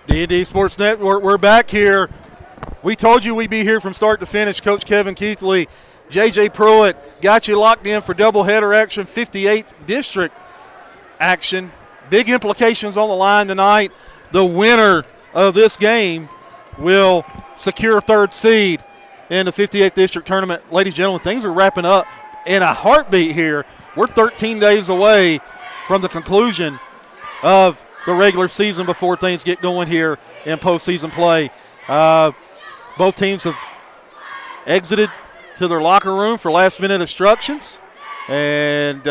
D&D Sports Network, we're back here. We told you we'd be here from start to finish. Coach Kevin Keathley, J.J. Pruitt got you locked in for doubleheader action, 58th District action. Big implications on the line tonight. The winner of this game will secure third seed in the 58th District tournament. Ladies and gentlemen, things are wrapping up in a heartbeat here. We're 13 days away from the conclusion of the regular season before things get going here in postseason play. Both teams have exited to their locker room for last-minute instructions, and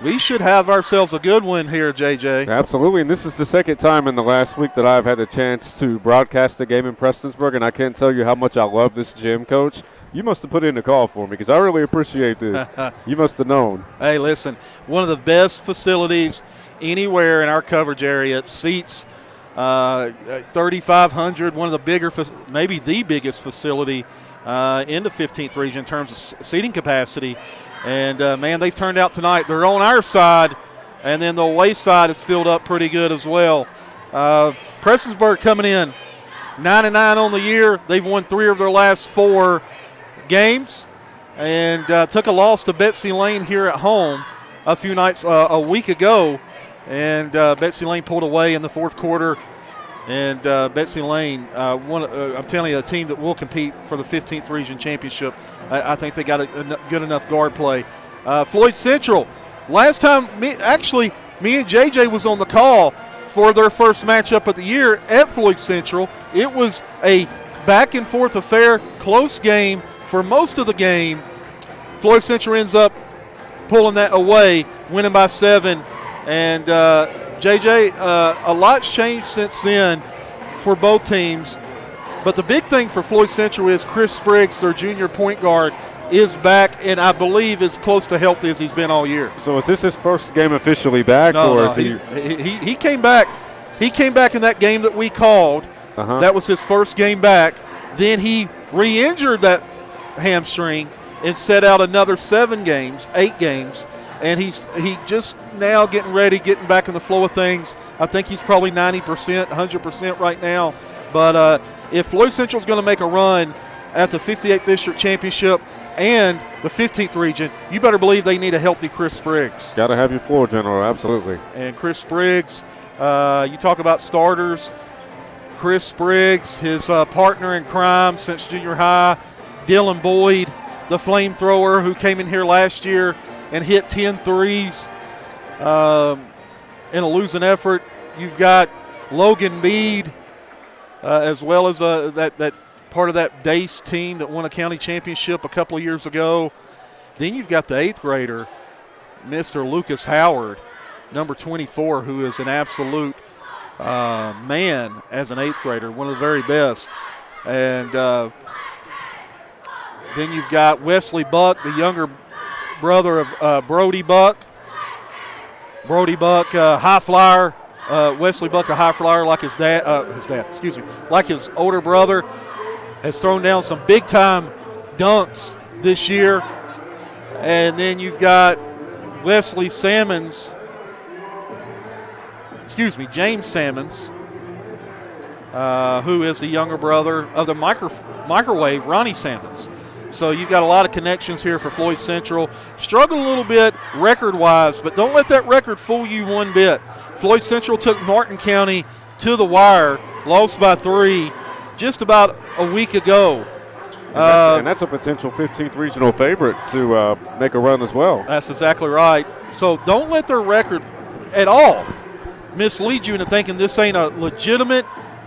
we should have ourselves a good one here, JJ. Absolutely, and this is the second time in the last week that I've had a chance to broadcast a game in Prestonsburg, and I can't tell you how much I love this gym, Coach. You must have put in a call for me because I really appreciate this. You must have known. Hey, listen, one of the best facilities anywhere in our coverage area. It seats 3,500, one of the bigger, maybe the biggest facility in the 15th region in terms of seating capacity. And, man, they've turned out tonight. They're on our side, and then the away side is filled up pretty good as well. Prestonsburg coming in 9-9 on the year. They've won 3 of their last 4 games and took a loss to Betsy Lane here at home a week ago. And Betsy Lane pulled away in the fourth quarter. And Betsy Lane, I'm telling you, a team that will compete for the 15th Region Championship. I think they got a good enough guard play. Floyd Central, last time, me and JJ was on the call for their first matchup of the year at Floyd Central. It was a back-and-forth affair, close game for most of the game. Floyd Central ends up pulling that away, winning by 7. And, JJ, a lot's changed since then for both teams. But the big thing for Floyd Central is Chris Spriggs, their junior point guard, is back and I believe is close to healthy as he's been all year. So is this his first game officially back? Is he came back. He came back in that game that we called. That was his first game back. Then he re-injured that hamstring and set out another 8 games. And he just now getting ready, getting back in the flow of things. I think he's probably 90%, 100% right now. But if Floyd Central is going to make a run at the 58th District Championship and the 15th Region, you better believe they need a healthy Chris Spriggs. Got to have your floor general, absolutely. And Chris Spriggs, you talk about starters. Chris Spriggs, his partner in crime since junior high, Dylan Boyd, the flamethrower who came in here last year and hit 10 threes in a losing effort. You've got Logan Mead as well as that part of that Dace team that won a county championship a couple of years ago. Then you've got the 8th grader, Mr. Lucas Howard, number 24, who is an absolute man as an 8th grader, one of the very best. And then you've got Wesley Buck, the younger brother of Brody Buck. Brody Buck, high flyer. Wesley Buck, a high flyer like his dad, like his older brother, has thrown down some big-time dunks this year. And then you've got James Sammons, who is the younger brother of the microwave, Ronnie Sammons. So you've got a lot of connections here for Floyd Central. Struggled a little bit record-wise, but don't let that record fool you one bit. Floyd Central took Martin County to the wire, lost by 3 just about a week ago. And that's a potential 15th regional favorite to make a run as well. That's exactly right. So don't let their record at all mislead you into thinking this ain't a legitimate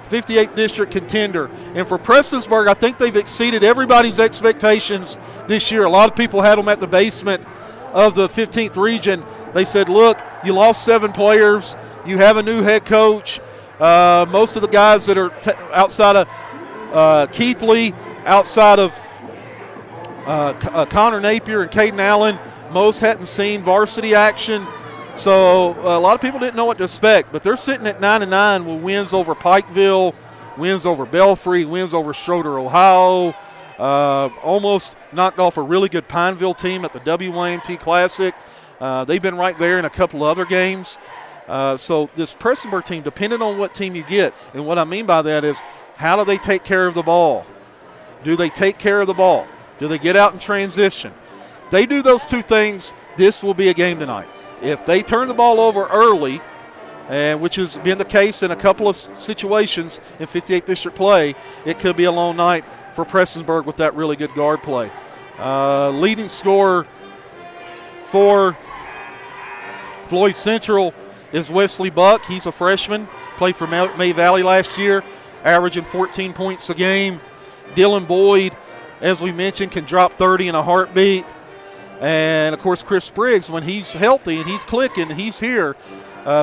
58th District contender. And for Prestonsburg, I think they've exceeded everybody's expectations this year. A lot of people had them at the basement of the 15th region. They said, look, you lost 7 players. You have a new head coach. Most of the guys that are outside of Keathley, outside of Connor Napier and Caden Allen, most hadn't seen varsity action. So a lot of people didn't know what to expect, but they're sitting at 9-9 with wins over Pikeville, wins over Belfry, wins over Schroeder, Ohio. Almost knocked off a really good Pineville team at the WYMT Classic. They've been right there in a couple other games. So this Prestonsburg team, depending on what team you get, and what I mean by that is how do they take care of the ball? Do they take care of the ball? Do they get out in transition? They do those two things, this will be a game tonight. If they turn the ball over early, and which has been the case in a couple of situations in 58th District play, it could be a long night for Prestonsburg with that really good guard play. Leading scorer for Floyd Central is Wesley Buck. He's a freshman, played for May Valley last year, averaging 14 points a game. Dylan Boyd, as we mentioned, can drop 30 in a heartbeat. And, of course, Chris Spriggs, when he's healthy and he's clicking and he's here,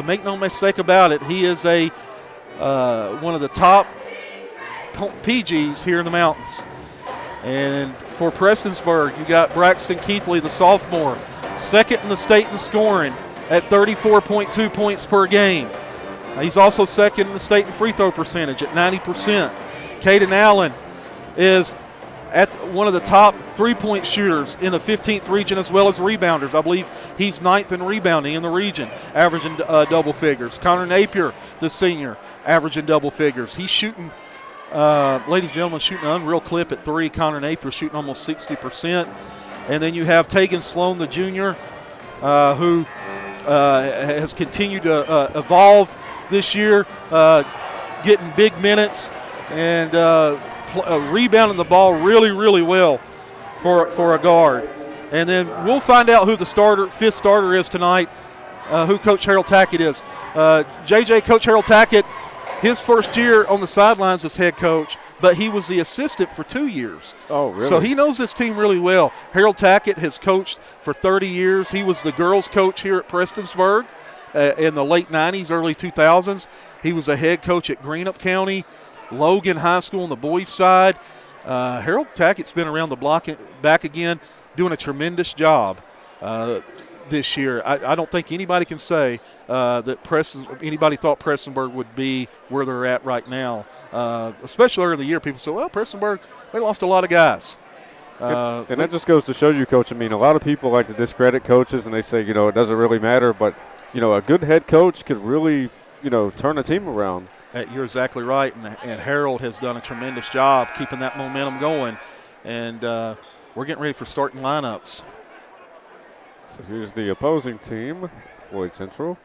make no mistake about it, he is one of the top PGs here in the mountains. And for Prestonsburg, you got Braxton Keathley, the sophomore, second in the state in scoring at 34.2 points per game. He's also second in the state in free throw percentage at 90%. Caden Allen is at one of the top three-point shooters in the 15th region as well as rebounders. I believe he's 9th in rebounding in the region, averaging double figures. Connor Napier, the senior, averaging double figures. He's shooting, ladies and gentlemen, shooting an unreal clip at three. Connor Napier shooting almost 60%. And then you have Tegan Sloan, the junior, who has continued to evolve this year, getting big minutes and rebounding the ball really, really well for a guard. And then we'll find out who the fifth starter is tonight, who Coach Harold Tackett is. Coach Harold Tackett, his first year on the sidelines as head coach, but he was the assistant for 2 years. Oh, really? So he knows this team really well. Harold Tackett has coached for 30 years. He was the girls' coach here at Prestonsburg in the late 90s, early 2000s. He was a head coach at Greenup County, Logan High School on the boys' side. Harold Tackett's been around the block back again, doing a tremendous job this year. I don't think anybody can say that anybody thought Prestonsburg would be where they're at right now. Especially early in the year, people say, well, Prestonsburg, they lost a lot of guys. And that just goes to show you, Coach. I mean, a lot of people like to discredit coaches, and they say, it doesn't really matter. But, a good head coach could really, turn a team around. You're exactly right, and Harold has done a tremendous job keeping that momentum going. And we're getting ready for starting lineups. So here's the opposing team, Floyd Central.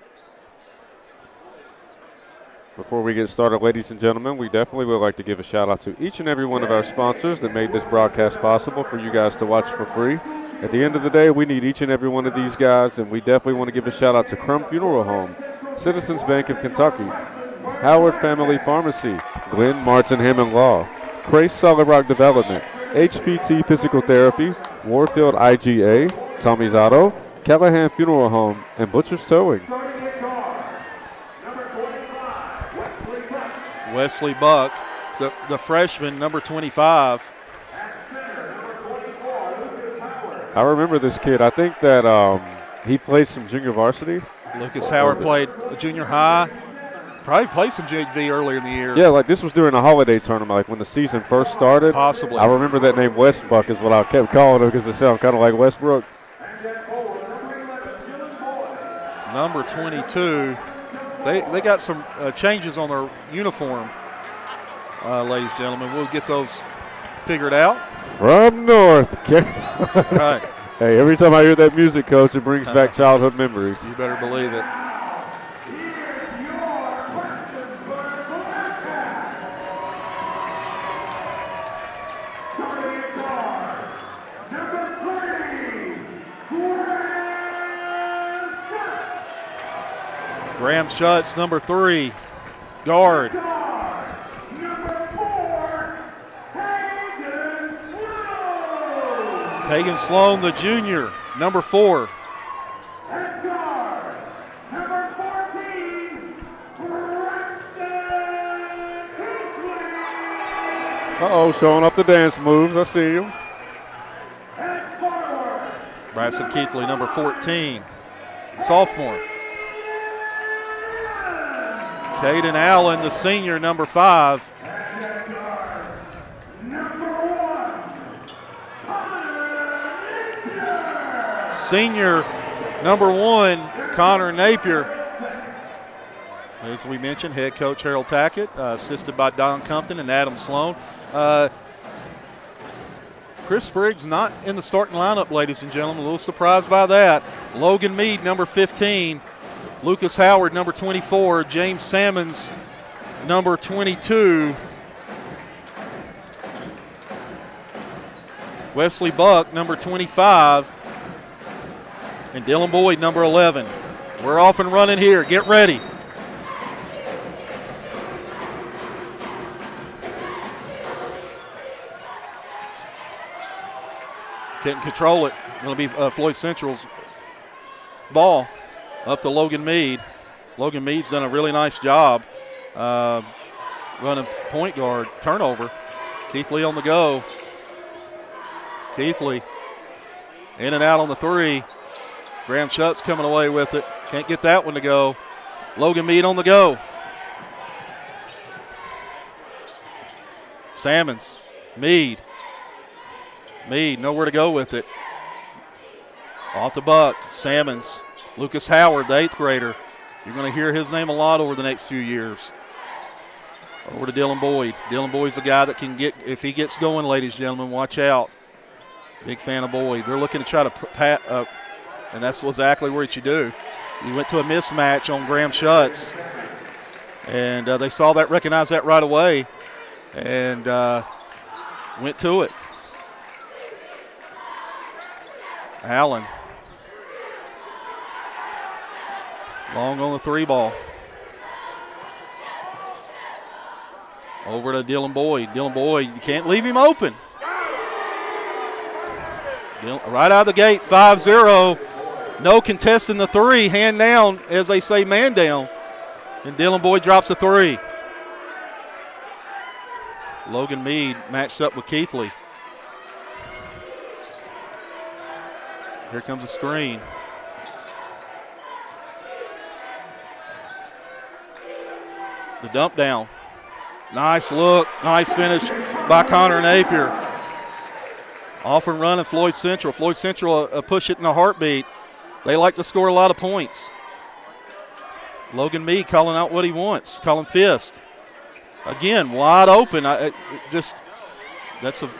Before we get started, ladies and gentlemen, we definitely would like to give a shout-out to each and every one of our sponsors that made this broadcast possible for you guys to watch for free. At the end of the day, we need each and every one of these guys, and we definitely want to give a shout-out to Crum Funeral Home, Citizens Bank of Kentucky, Howard Family Pharmacy, Glenn Martin Hammond Law, Crace Solid Rock Development, HPT Physical Therapy, Warfield IGA, Tommy's Auto, Callahan Funeral Home, and Butcher's Towing. Wesley Buck, the freshman, number 25. I remember this kid. I think that he played some junior varsity. Lucas Howard played junior high. Probably played some JV earlier in the year. Yeah, like this was during a holiday tournament, like when the season first started. Possibly. I remember that name West Buck is what I kept calling him because it sounded kind of like Westbrook. Number 22. They got some changes on their uniform, ladies and gentlemen. We'll get those figured out. From North Carolina. Right. Hey, every time I hear that music, Coach, it brings back childhood memories. You better believe it. Graham Schutz, number 3, guard. Tegan Sloan, the junior, number 4. Uh-oh, showing up the dance moves. I see him. Bryson Keathley, number 14, sophomore. Caden Allen, the senior, number 5. Senior, number 1, Connor Napier. as we mentioned, head coach Harold Tackett, assisted by Don Compton and Adam Sloan. Chris Spriggs not in the starting lineup, ladies and gentlemen. A little surprised by that. Logan Mead, number 15. Lucas Howard, number 24. James Sammons, number 22. Wesley Buck, number 25. And Dylan Boyd, number 11. We're off and running here. Get ready. Couldn't control it. Going to be Floyd Central's ball up to Logan Mead. Logan Mead's done a really nice job running point guard. Turnover. Keathley on the go. Keathley in and out on the three. Graham Schutt's coming away with it. Can't get that one to go. Logan Mead on the go. Sammons. Mead. Mead, nowhere to go with it. Off the buck. Sammons. Lucas Howard, the 8th grader. You're going to hear his name a lot over the next few years. Over to Dylan Boyd. Dylan Boyd's a guy that can get, if he gets going, ladies and gentlemen, watch out. Big fan of Boyd. They're looking to try to and that's exactly what you do. You went to a mismatch on Graham Schutz, and they saw that, recognized that right away, and went to it. Allen. Long on the 3 ball. Over to Dylan Boyd. Dylan Boyd, you can't leave him open. Right out of the gate, 5-0. No contesting the 3. Hand down, as they say, man down. And Dylan Boyd drops a 3. Logan Mead matched up with Keathley. Here comes the screen. The dump down. Nice look, nice finish by Connor Napier. Off and running Floyd Central. Floyd Central push it in a heartbeat. They like to score a lot of points. Logan Mead calling out what he wants, calling fist. Again, wide open. That's a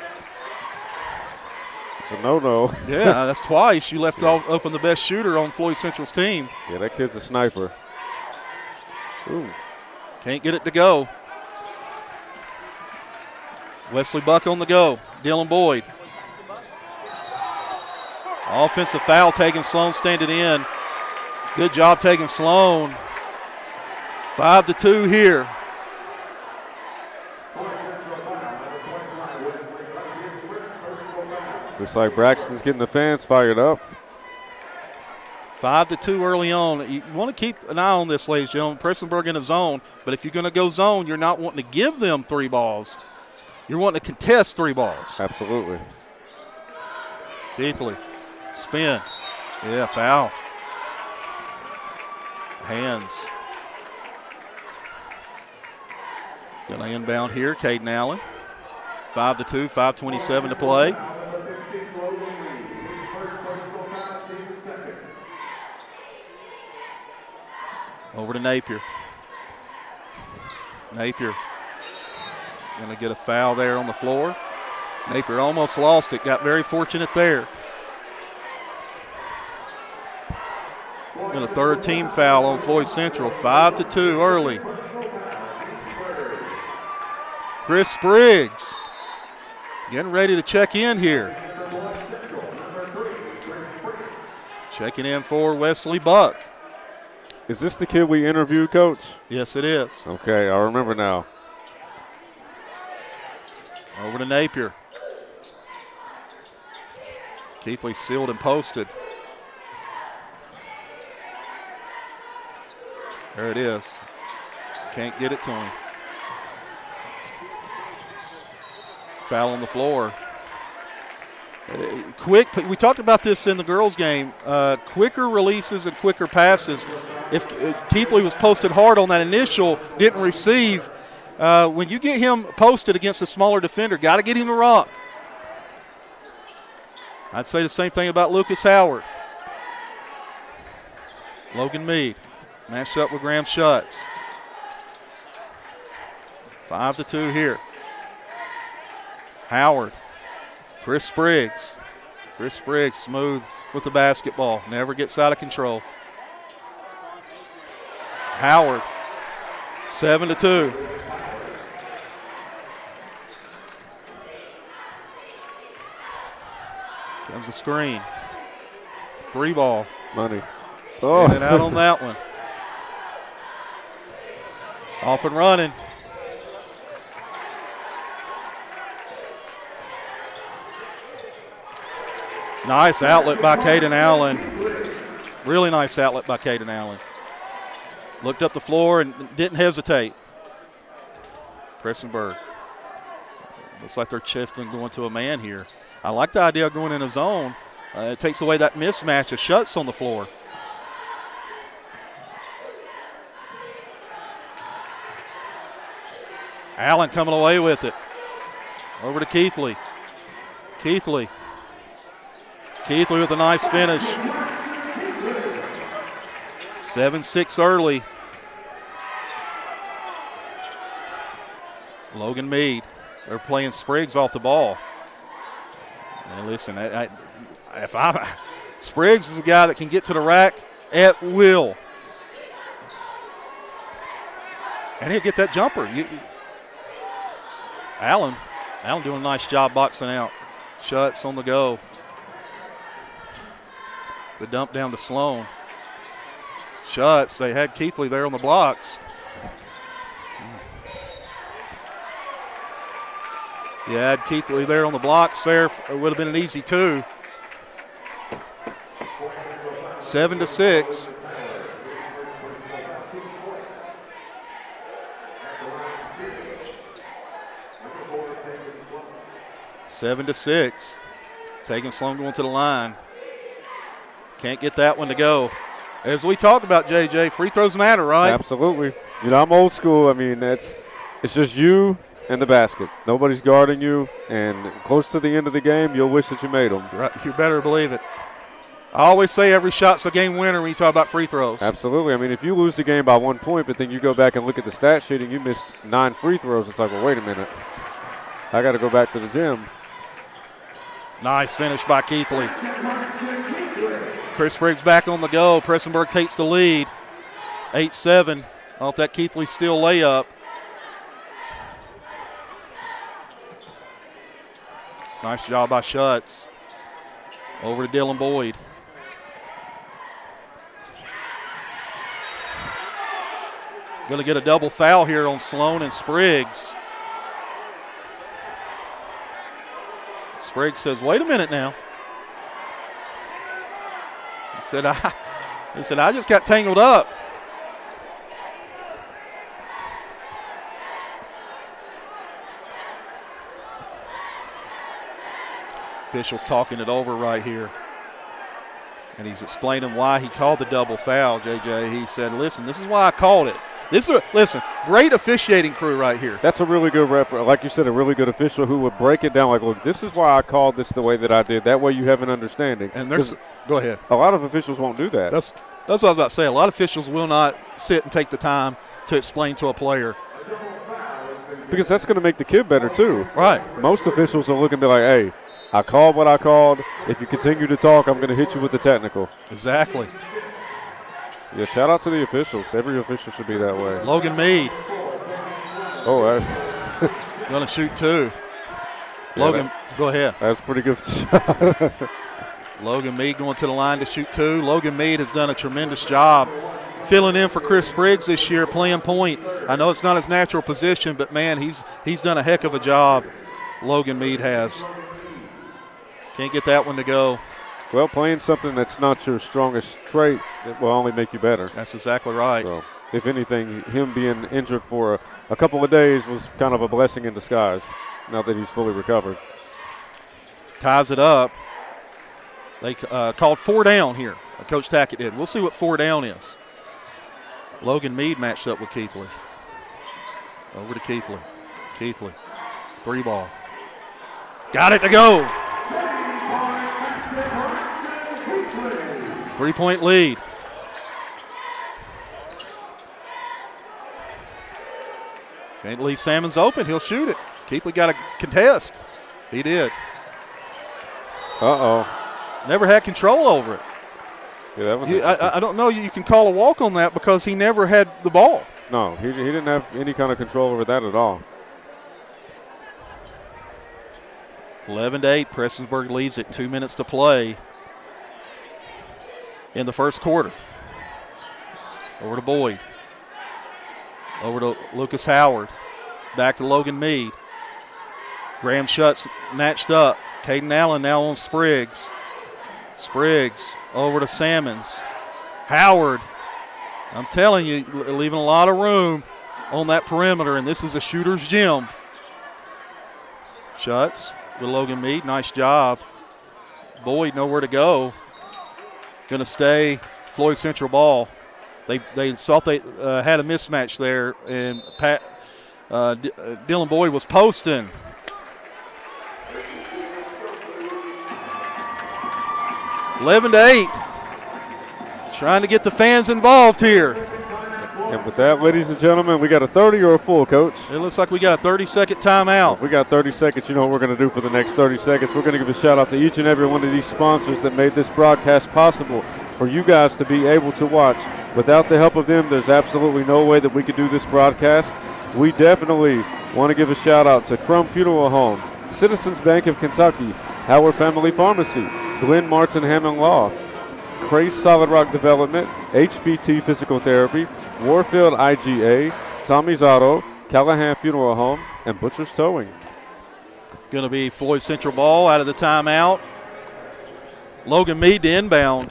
no-no. Yeah, that's twice. You left off open the best shooter on Floyd Central's team. Yeah, that kid's a sniper. Ooh. Can't get it to go. Wesley Buck on the go. Dylan Boyd. Offensive foul taking. Sloan standing in. Good job taking Sloan. 5-2 here. Looks like Braxton's getting the fans fired up. 5-2 early on. You want to keep an eye on this, ladies and gentlemen. Prestonsburg in a zone, but if you're going to go zone, you're not wanting to give them 3 balls. You're wanting to contest 3 balls. Absolutely. Keathley. Spin. Yeah, foul. Hands. Going to inbound here, Caden Allen. 5-2, 5:27 to play. Over to Napier. Napier going to get a foul there on the floor. Napier almost lost it, got very fortunate there. And a 3rd team foul on Floyd Central. 5-2 early. Chris Spriggs getting ready to check in here. Checking in for Wesley Buck. Is this the kid we interviewed, Coach? Yes, it is. Okay, I remember now. Over to Napier. Keathley sealed and posted. There it is. Can't get it to him. Foul on the floor. Quick, we talked about this in the girls' game. Quicker releases and quicker passes. If Keathley was posted hard on that initial, didn't receive, when you get him posted against a smaller defender, got to get him to rock. I'd say the same thing about Lucas Howard. Logan Mead matched up with Graham Schutz. 5-2 here. Howard. Chris Spriggs. Chris Spriggs smooth with the basketball. Never gets out of control. Howard. 7-2. Comes the screen. 3 ball. Money. Oh. In and out on that one. Off and running. Nice outlet by Caden Allen. Really nice outlet by Caden Allen. Looked up the floor and didn't hesitate. Prestonsburg. Looks like they're shifting, going to a man here. I like the idea of going in a zone. It takes away that mismatch of Schutz on the floor. Allen coming away with it. Over to Keathley. Keathley with a nice finish. 7-6 early. Logan Meade. They're playing Spriggs off the ball. And listen, Spriggs is a guy that can get to the rack at will. And he'll get that jumper. Allen doing a nice job boxing out. Schutz on the go. The dump down to Sloan. Schutz, they had Keathley there on the blocks. You had Keathley there on the blocks there. It would have been an easy 2. 7-6. Seven to 6. Taking Sloan going to the line. Can't get that one to go. As we talked about, JJ, free throws matter, right? Absolutely. You know, I'm old school. I mean, it's just you and the basket. Nobody's guarding you, and close to the end of the game, you'll wish that you made them. Right. You better believe it. I always say every shot's a game winner when you talk about free throws. Absolutely. I mean, if you lose the game by 1 point, but then you go back and look at the stat sheet and you missed 9 free throws, it's like, well, wait a minute. I got to go back to the gym. Nice finish by Keathley. Chris Spriggs back on the go. Prestonsburg takes the lead. 8-7 off that Keathley steal layup. Nice job by Schutz. Over to Dylan Boyd. Going to get a double foul here on Sloan and Spriggs. Spriggs says, wait a minute now. He said, I just got tangled up. Official's talking it over right here. And he's explaining why he called the double foul, JJ. He said, listen, this is why I called it. Listen, great officiating crew right here. That's a really good referee. Like you said, a really good official who would break it down like, look, this is why I called this the way that I did. That way you have an understanding. And go ahead. A lot of officials won't do that. That's what I was about to say. A lot of officials will not sit and take the time to explain to a player. Because that's going to make the kid better too. Right. Most officials are looking to be like, hey, I called what I called. If you continue to talk, I'm going to hit you with the technical. Exactly. Yeah, shout out to the officials. Every official should be that way. Logan Meade. Oh, going to shoot 2. Yeah, Logan, go ahead. That's pretty good shot. Logan Meade going to the line to shoot 2. Logan Meade has done a tremendous job filling in for Chris Spriggs this year, playing point. I know it's not his natural position, but, man, he's done a heck of a job. Logan Meade has. Can't get that one to go. Well, playing something that's not your strongest trait, it will only make you better. That's exactly right. So, if anything, him being injured for a couple of days was kind of a blessing in disguise, now that he's fully recovered. Ties it up. They called 4 down here. Coach Tackett did. We'll see what 4 down is. Logan Meade matched up with Keathley. Over to Keathley. Keathley. 3 ball. Got it to go. 3-point lead. Can't leave Salmons open. He'll shoot it. Keathley got a contest. He did. Uh-oh. Never had control over it. Yeah, that was I don't know. You can call a walk on that because he never had the ball. No, he didn't have any kind of control over that at all. 11-8. Prestonsburg leads it. 2 minutes to play in the first quarter. Over to Boyd. Over to Lucas Howard. Back to Logan Meade. Graham Schutz matched up. Caden Allen now on Spriggs. Spriggs over to Salmons. Howard. I'm telling you, leaving a lot of room on that perimeter, and this is a shooter's gym. Schutz with Logan Meade. Nice job. Boyd nowhere to go. Going to stay Floyd Central ball. They thought they had a mismatch there, and Dylan Boyd was posting. (11 to 8). Trying to get the fans involved here. And with that, ladies and gentlemen, we got a 30 or a full, Coach? It looks like we got a 30-second timeout. If we got 30 seconds, you know what we're going to do for the next 30 seconds. We're going to give a shout-out to each and every one of these sponsors that made this broadcast possible for you guys to be able to watch. Without the help of them, there's absolutely no way that we could do this broadcast. We definitely want to give a shout-out to Crum Funeral Home, Citizens Bank of Kentucky, Howard Family Pharmacy, Glenn Martin Hammond Law, Craze Solid Rock Development, HBT Physical Therapy, Warfield IGA, Tommy's Auto, Callahan Funeral Home, and Butcher's Towing. Going to be Floyd Central ball out of the timeout. Logan Meade to inbound.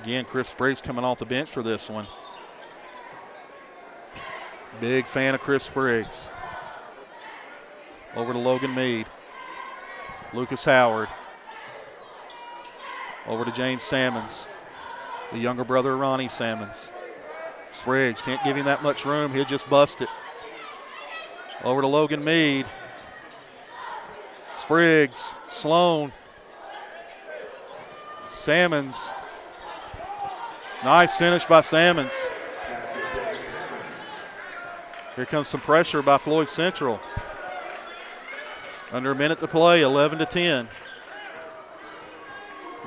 Again, Chris Spriggs coming off the bench for this one. Big fan of Chris Spriggs. Over to Logan Meade. Lucas Howard. Over to James Salmons, the younger brother of Ronnie Salmons. Spriggs can't give him that much room. He'll just bust it. Over to Logan Meade. Spriggs, Sloan. Salmons. Nice finish by Salmons. Here comes some pressure by Floyd Central. Under a minute to play, 11 to 10.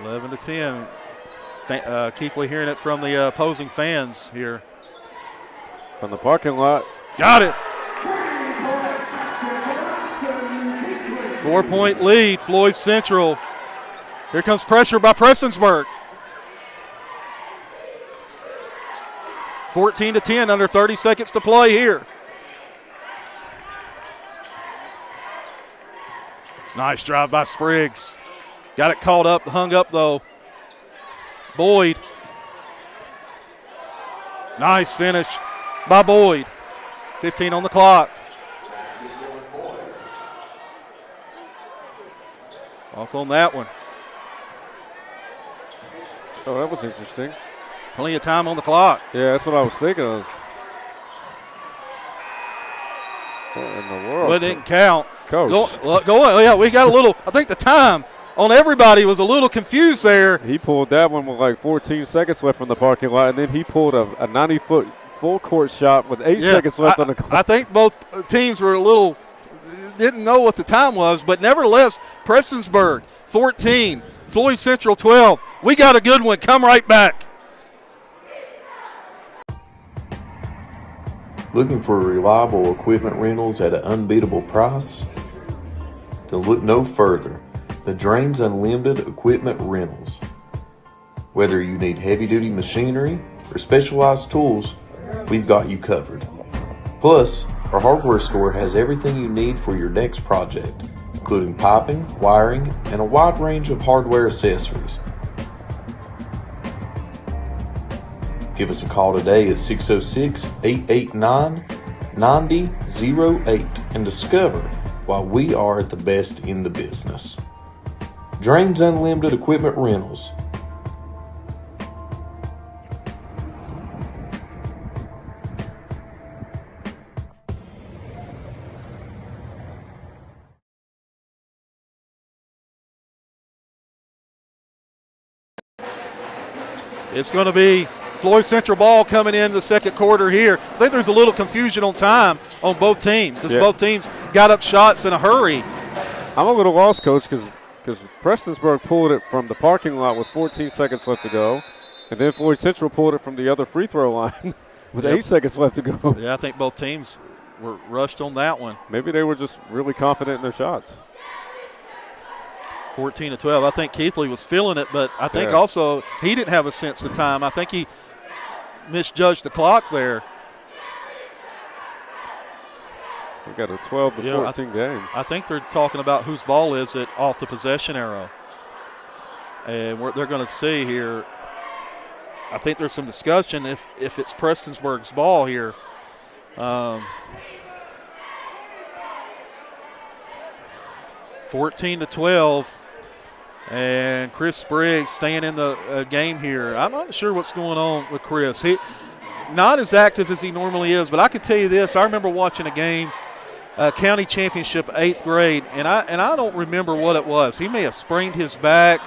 11 to 10. Keathley hearing it from the opposing fans here. From the parking lot. Got it. 4-point lead, Floyd Central. Here comes pressure by Prestonsburg. 14 to 10, under 30 seconds to play here. Nice drive by Spriggs. Got it caught up, hung up though. Boyd. Nice finish by Boyd. 15 on the clock. Off on that one. Oh, that was interesting. Plenty of time on the clock. Yeah, that's what I was thinking of. What in the world? Well, it didn't count. Coach. Go on. Yeah, we got a little, I think the time on everybody was a little confused there. He pulled that one with like 14 seconds left from the parking lot, and then he pulled a 90-foot full court shot with 8 seconds left on the clock. I think both teams were a little, didn't know what the time was, but nevertheless, Prestonsburg 14, Floyd Central 12. We got a good one. Come right back. Looking for reliable equipment rentals at an unbeatable price? Then look no further. The Drains Unlimited Equipment Rentals. Whether you need heavy-duty machinery or specialized tools, we've got you covered. Plus, our hardware store has everything you need for your next project, including piping, wiring, and a wide range of hardware accessories. Give us a call today at 606-889-9008 and discover why we are the best in the business. Drains Unlimited Equipment Rentals. It's going to be Floyd Central ball coming in the second quarter here. I think there's a little confusion on time on both teams. Both teams got up shots in a hurry. I'm a little lost, Coach, because Prestonsburg pulled it from the parking lot with 14 seconds left to go, and then Floyd Central pulled it from the other free throw line with 8 seconds left to go. Yeah, I think both teams were rushed on that one. Maybe they were just really confident in their shots. 14-12. I think Keathley was feeling it, but I think also he didn't have a sense of time. I think he misjudged the clock there. We got a 12-14 game. I think they're talking about whose ball is it off the possession arrow. And they're going to see here. I think there's some discussion if it's Prestonsburg's ball here. 14-12. And Chris Spriggs staying in the game here. I'm not sure what's going on with Chris. He not as active as he normally is, but I can tell you this. I remember watching a game, county championship, 8th grade, and I don't remember what it was. He may have sprained his back,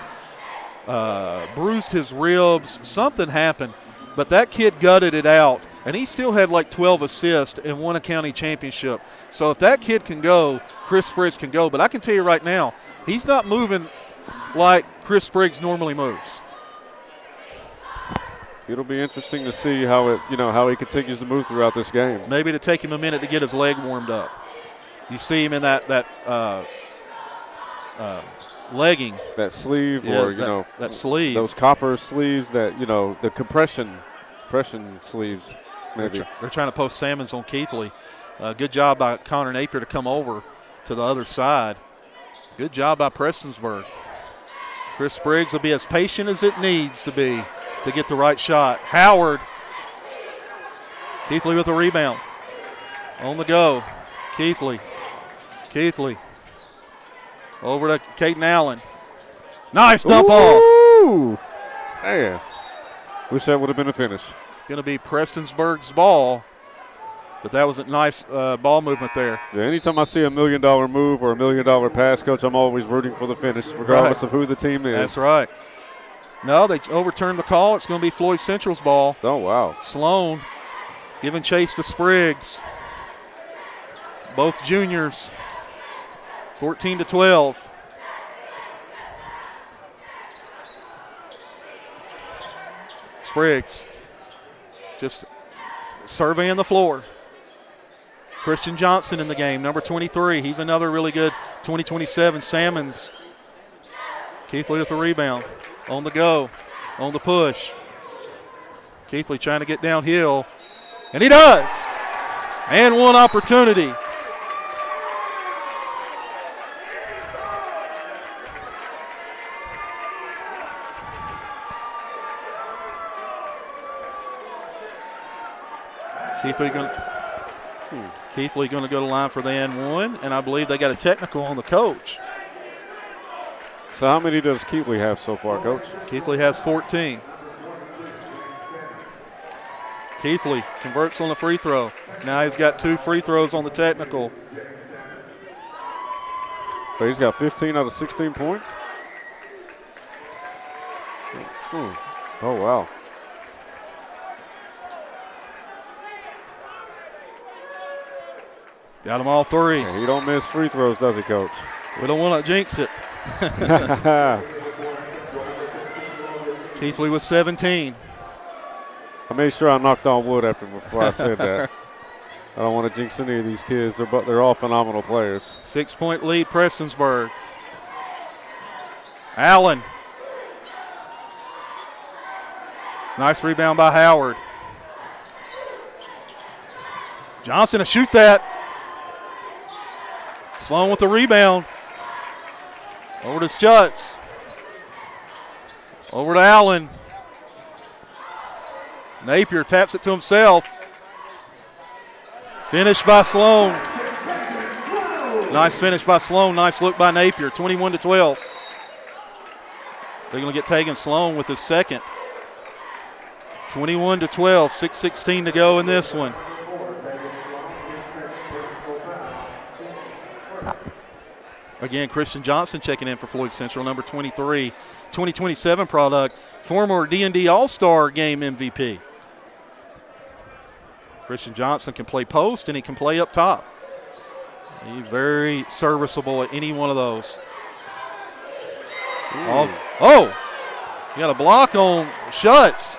bruised his ribs. Something happened, but that kid gutted it out, and he still had like 12 assists and won a county championship. So if that kid can go, Chris Spriggs can go. But I can tell you right now, he's not moving like Chris Spriggs normally moves. It'll be interesting to see how he continues to move throughout this game. Maybe to take him a minute to get his leg warmed up. You see him in that legging, that sleeve, that sleeve, those copper sleeves, that the compression sleeves. Maybe they're trying to post Salmons on Keathley. Good job by Connor Napier to come over to the other side. Good job by Prestonsburg. Chris Spriggs will be as patient as it needs to be to get the right shot. Howard. Keathley with a rebound. On the go. Keathley. Over to Caden Allen. Nice dump off. Man. Wish that would have been a finish. Going to be Prestonsburg's ball. But that was a nice ball movement there. Yeah, anytime I see $1 million move or $1 million pass, Coach, I'm always rooting for the finish, regardless of who the team is. That's right. No, they overturned the call. It's going to be Floyd Central's ball. Oh, wow. Sloan giving chase to Spriggs. Both juniors. 14-12. Spriggs just surveying the floor. Christian Johnson in the game, number 23. He's another really good 2027. Salmons. Keathley with the rebound. On the go. On the push. Keathley trying to get downhill. And he does. And one opportunity. Keathley going to go to line for the and one, and I believe they got a technical on the coach. So how many does Keathley have so far, Coach? Keathley has 14. Keathley converts on the free throw. Now he's got 2 free throws on the technical. So he's got 15 out of 16 points? Oh, wow. Got them all 3. Yeah, he don't miss free throws, does he, Coach? We don't want to jinx it. Keathley with 17. I made sure I knocked on wood before I said that. I don't want to jinx any of these kids. They're all phenomenal players. 6-point lead, Prestonsburg. Allen. Nice rebound by Howard. Johnson to shoot that. Sloan with the rebound. Over to Schutz. Over to Allen. Napier taps it to himself. Finish by Sloan. Nice finish by Sloan. Nice look by Napier. 21-12. They're going to get Tegan Sloan with his second. 21-12. 6:16 to go in this one. Again, Christian Johnson checking in for Floyd Central, number 23, 2027 product, former D&D All-Star Game MVP. Christian Johnson can play post and he can play up top. He's very serviceable at any one of those. Oh, you got a block on Schutz.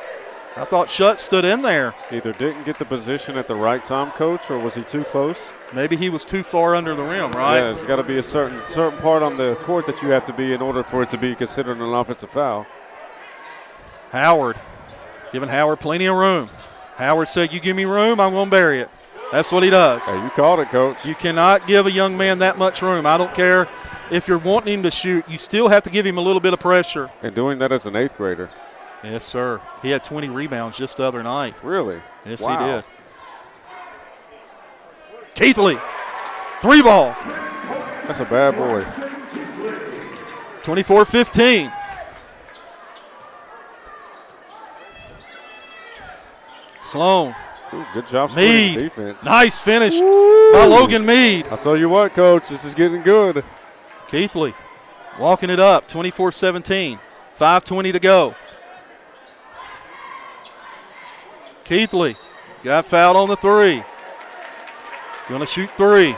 I thought Schutz stood in there. Either didn't get the position at the right time, Coach, or was he too close? Maybe he was too far under the rim, right? Yeah, there's got to be a certain part on the court that you have to be in order for it to be considered an offensive foul. Howard, giving Howard plenty of room. Howard said, you give me room, I'm going to bury it. That's what he does. Hey, you called it, Coach. You cannot give a young man that much room. I don't care if you're wanting him to shoot. You still have to give him a little bit of pressure. And doing that as an 8th grader. Yes, sir. He had 20 rebounds just the other night. Really? Yes, wow. He did. Keathley, 3-ball. That's a bad boy. 24-15. Sloan. Ooh, good job Mead. Defense. Nice finish Woo. by Logan Mead. I'll tell you what, Coach, this is getting good. Keathley walking it up, 24-17. 5:20 to go. Keathley got fouled on the 3. Going to shoot 3.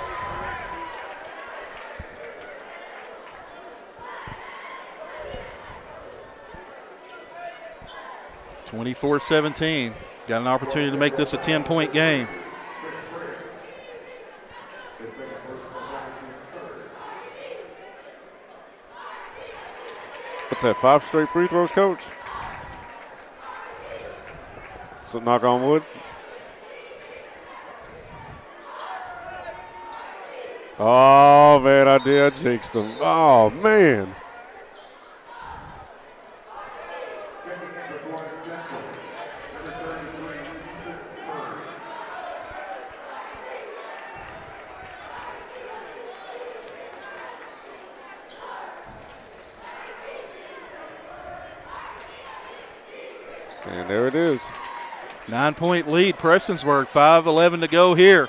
(24-17). Got an opportunity to make this a 10-point game. What's that, 5 straight free throws, Coach? So knock on wood. Oh, man, I jinxed him. Oh, man. And there it is. 9-point lead, Prestonsburg. 5:11 to go here.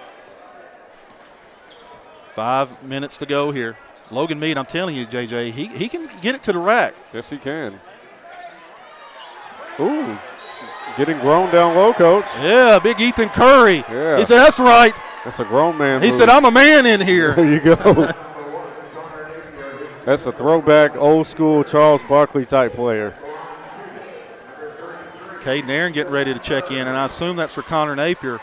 5 minutes to go here. Logan Mead, I'm telling you, JJ, he can get it to the rack. Yes, he can. Ooh, getting grown down low, Coach. Yeah, big Ethan Curry. Yeah. He said, that's right. That's a grown man. He move. said, I'm a man in here. There you go. That's a throwback, old school Charles Barkley type player. Caden Aaron getting ready to check in, and I assume that's for Connor Napier.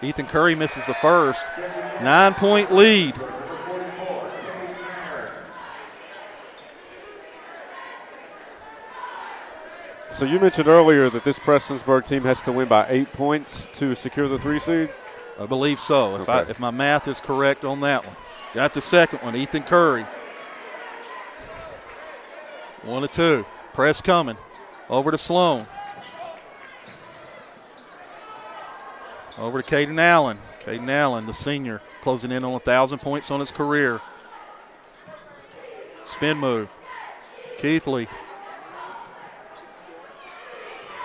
Ethan Curry misses the first. 9-point lead. So you mentioned earlier that this Prestonsburg team has to win by 8 points to secure the 3 seed? I believe so, Okay. if my math is correct on that one. Got the second one, Ethan Curry. 1-2. Press coming. Over to Sloan. Over to Caden Allen. Caden Allen, the senior, closing in on 1,000 points on his career. Spin move. Keathley.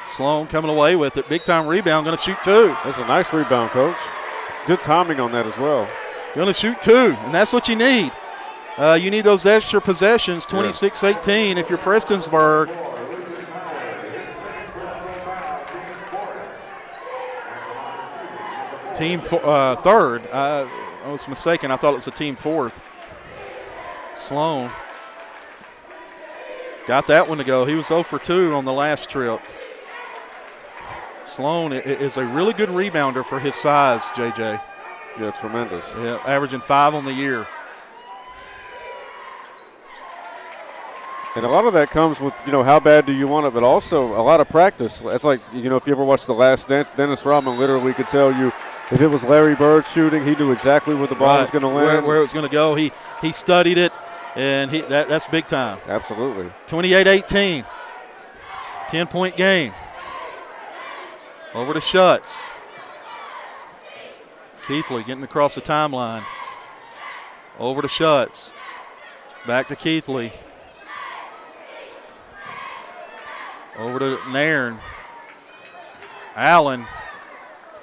Sloan coming away with it. Big time rebound, going to shoot 2. That's a nice rebound, Coach. Good timing on that as well. Going to shoot 2, and that's what you need. You need those extra possessions, 26-18 if you're Prestonsburg. Team third. I was mistaken. I thought it was a team fourth. Sloan got that one to go. He was 0 for 2 on the last trip. Sloan is a really good rebounder for his size, JJ. Yeah, tremendous. Yeah, averaging 5 on the year. And a lot of that comes with, how bad do you want it, but also a lot of practice. It's like, if you ever watched The Last Dance, Dennis Rodman literally could tell you if it was Larry Bird shooting, he knew exactly where the ball was going to land. Where it was going to go. He studied it, and that's big time. Absolutely. 28-18. 10-point game. Over to Schutz. Keathley getting across the timeline. Over to Schutz. Back to Keathley. Over to Nairn. Allen.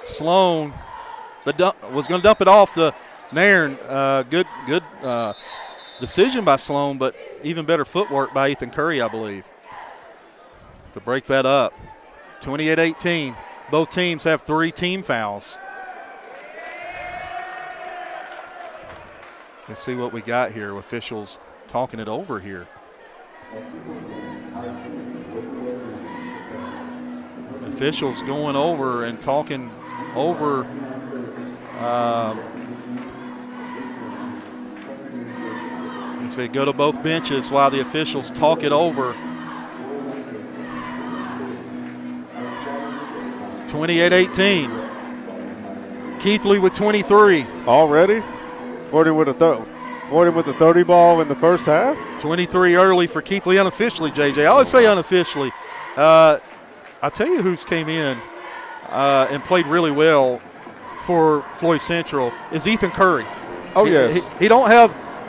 Sloan. Was going to dump it off to Nairn. Good decision by Sloan, but even better footwork by Ethan Curry, I believe, to break that up. 28-18. Both teams have 3 team fouls. Let's see what we got here. Officials talking it over here. Officials going over and talking over as they go to both benches while the officials talk it over. 28-18. Keathley with 23. Already? Floyd with the 30 ball in the first half? 23 early for Keathley unofficially, JJ. I always say unofficially. I'll tell you who's came in and played really well for Floyd Central is Ethan Curry. Oh, yes.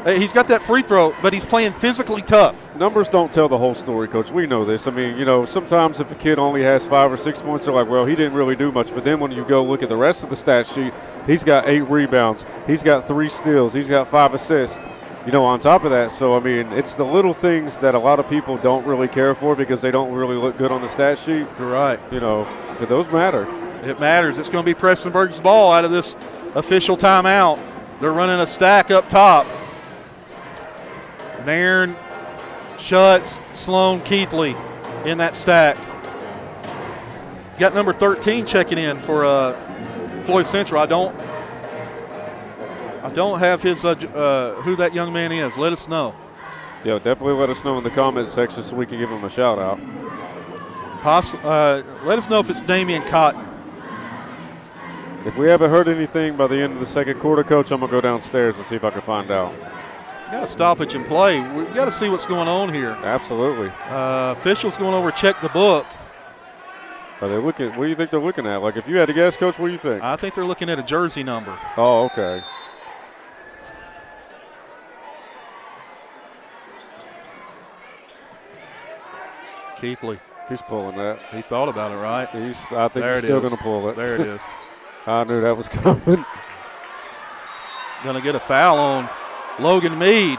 He's got that free throw, but he's playing physically tough. Numbers don't tell the whole story, Coach. We know this. I mean, sometimes if a kid only has 5 or 6 points, they're like, well, he didn't really do much. But then when you go look at the rest of the stat sheet, he's got 8 rebounds. He's got 3 steals. He's got 5 assists, on top of that. So, I mean, it's the little things that a lot of people don't really care for because they don't really look good on the stat sheet. You're right. But those matter. It matters. It's going to be Prestonsburg's ball out of this official timeout. They're running a stack up top. Nairn, Schutz, Sloan, Keathley in that stack. Got number 13 checking in for Floyd Central. I don't have his who that young man is. Let us know. Yeah, definitely let us know in the comments section so we can give him a shout out. Let us know if it's Damian Cotton. If we haven't heard anything by the end of the second quarter, Coach, I'm going to go downstairs and see if I can find out. Got to stoppage and play. We got to see what's going on here. Absolutely. Officials going over check the book. Are they looking? What do you think they're looking at? Like, if you had to guess, Coach, what do you think? I think they're looking at a jersey number. Oh, okay. Keathley. He's pulling that. He thought about it, right? I think he's still going to pull it. There it is. I knew that was coming. Going to get a foul on Logan Mead.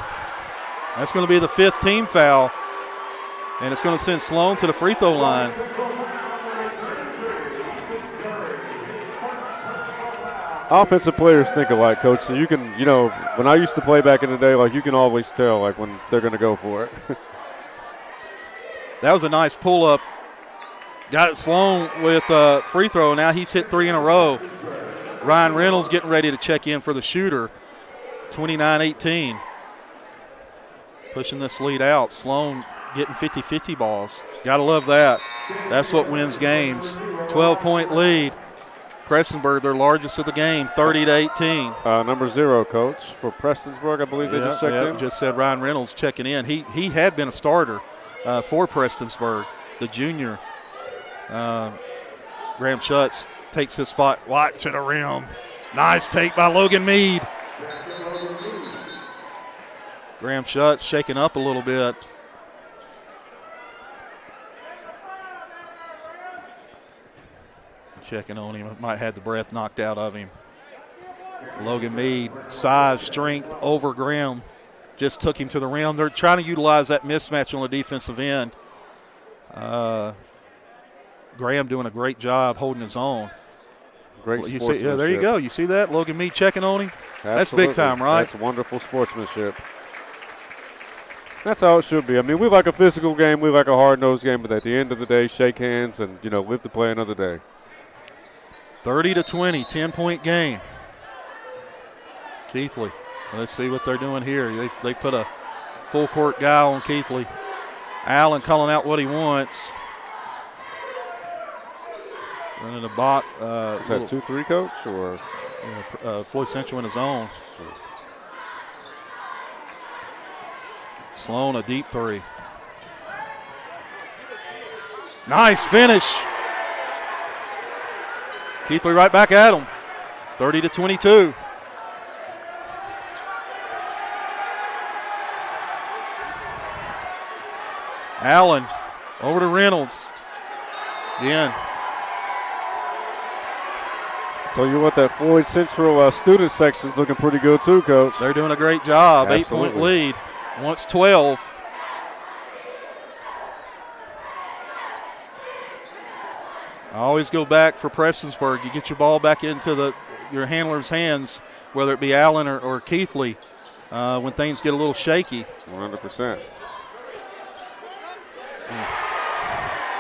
That's going to be the 5th team foul, and it's going to send Sloan to the free throw line. Offensive players think alike, Coach, so you can, when I used to play back in the day, like, you can always tell, like, when they're going to go for it. That was a nice pull-up. Got it Sloan with a free throw. Now he's hit 3 in a row. Ryan Reynolds getting ready to check in for the shooter. 29-18. Pushing this lead out. Sloan getting 50-50 balls. Got to love that. That's what wins games. 12-point lead. Prestonsburg, their largest of the game, 30-18. Number 0, Coach, for Prestonsburg, I believe they just checked in. Just said Ryan Reynolds checking in. He had been a starter for Prestonsburg, the junior. Graham Schutz takes his spot right to the rim. Nice take by Logan Mead. Graham Schutz shaking up a little bit. Checking on him. Might have had the breath knocked out of him. Logan Mead, size, strength over Graham. Just took him to the rim. They're trying to utilize that mismatch on the defensive end. Graham doing a great job holding his own. Great sportsmanship. Yeah, there you go. You see that? Logan Mead checking on him. Absolutely. That's big time, right? That's wonderful sportsmanship. That's how it should be. I mean, we like a physical game. We like a hard-nosed game. But at the end of the day, shake hands and, live to play another day. 30-20, 10-point game. Keathley. Let's see what they're doing here. They put a full-court guy on Keathley. Allen calling out what he wants. Running a box. Is that 2-3, Coach? Or Floyd Central in his own. Sloan a deep 3. Nice finish. Keathley right back at him. 30-22. Allen over to Reynolds. Again. Tell you what, that Floyd Central student section's looking pretty good too, Coach. They're doing a great job. Absolutely. 8-point lead. Once 12. I always go back for Prestonsburg. You get your ball back into your handler's hands, whether it be Allen or Keathley, when things get a little shaky. 100%.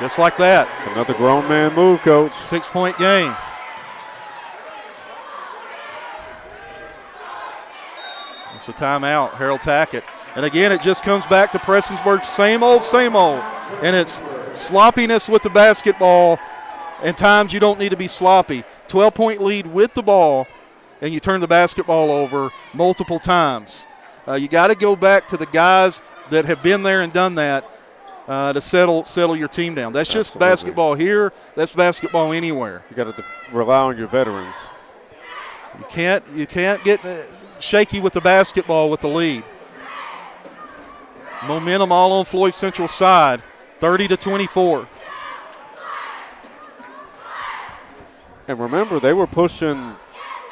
Just like that. Another grown man move, Coach. 6-point game. It's a timeout. Harold Tackett. And again, it just comes back to Prestonsburg, same old, same old. And it's sloppiness with the basketball. And times you don't need to be sloppy. 12-point lead with the ball, and you turn the basketball over multiple times. You got to go back to the guys that have been there and done that to settle your team down. That's just Absolutely. basketball here. That's basketball anywhere. You got to rely on your veterans. You can't get shaky with the basketball with the lead. Momentum all on Floyd Central's side, 30-24. And remember, they were pushing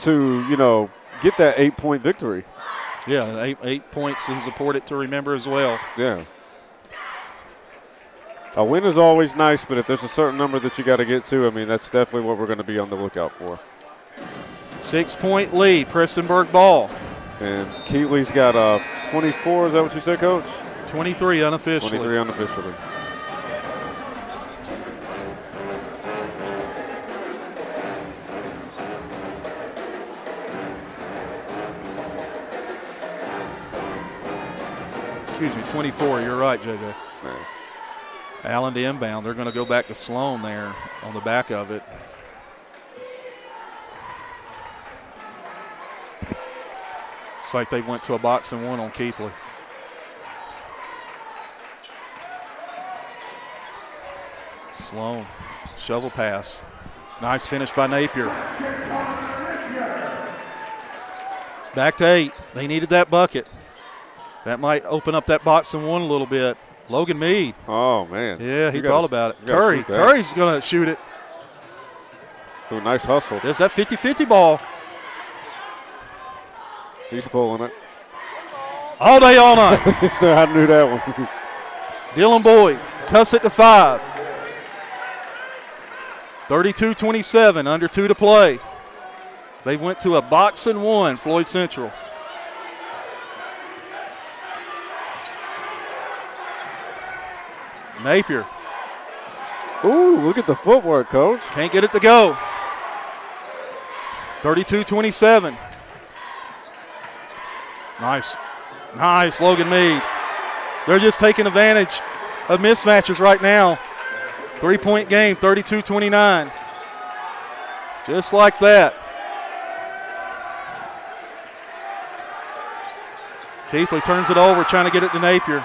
to, get that 8-point victory. Yeah, 8 points is important to remember as well. Yeah. A win is always nice, but if there's a certain number that you got to get to, that's definitely what we're going to be on the lookout for. 6-point lead, Prestonsburg ball. And Keathley's got 24. Is that what you said, Coach? 23 unofficially. 23 unofficially. Excuse me, 24. You're right, JJ. Man. Allen to inbound. They're going to go back to Sloan there on the back of it. It's like they went to a box and one on Keathley. Sloan, shovel pass. Nice finish by Napier. Back to 8. They needed that bucket. That might open up that box and one a little bit. Logan Mead. Oh, man. Yeah, he thought about it. Curry's going to shoot it. Do a nice hustle. There's that 50-50 ball. He's pulling it. All day, all night. I knew that one. Dylan Boyd cuts it to 5. 32-27, under 2 to play. They went to a box and one, Floyd Central. Napier. Ooh, look at the footwork, Coach. Can't get it to go. 32-27. Nice, Logan Mead. They're just taking advantage of mismatches right now. 3-point game, 32-29. Just like that. Keathley turns it over, trying to get it to Napier.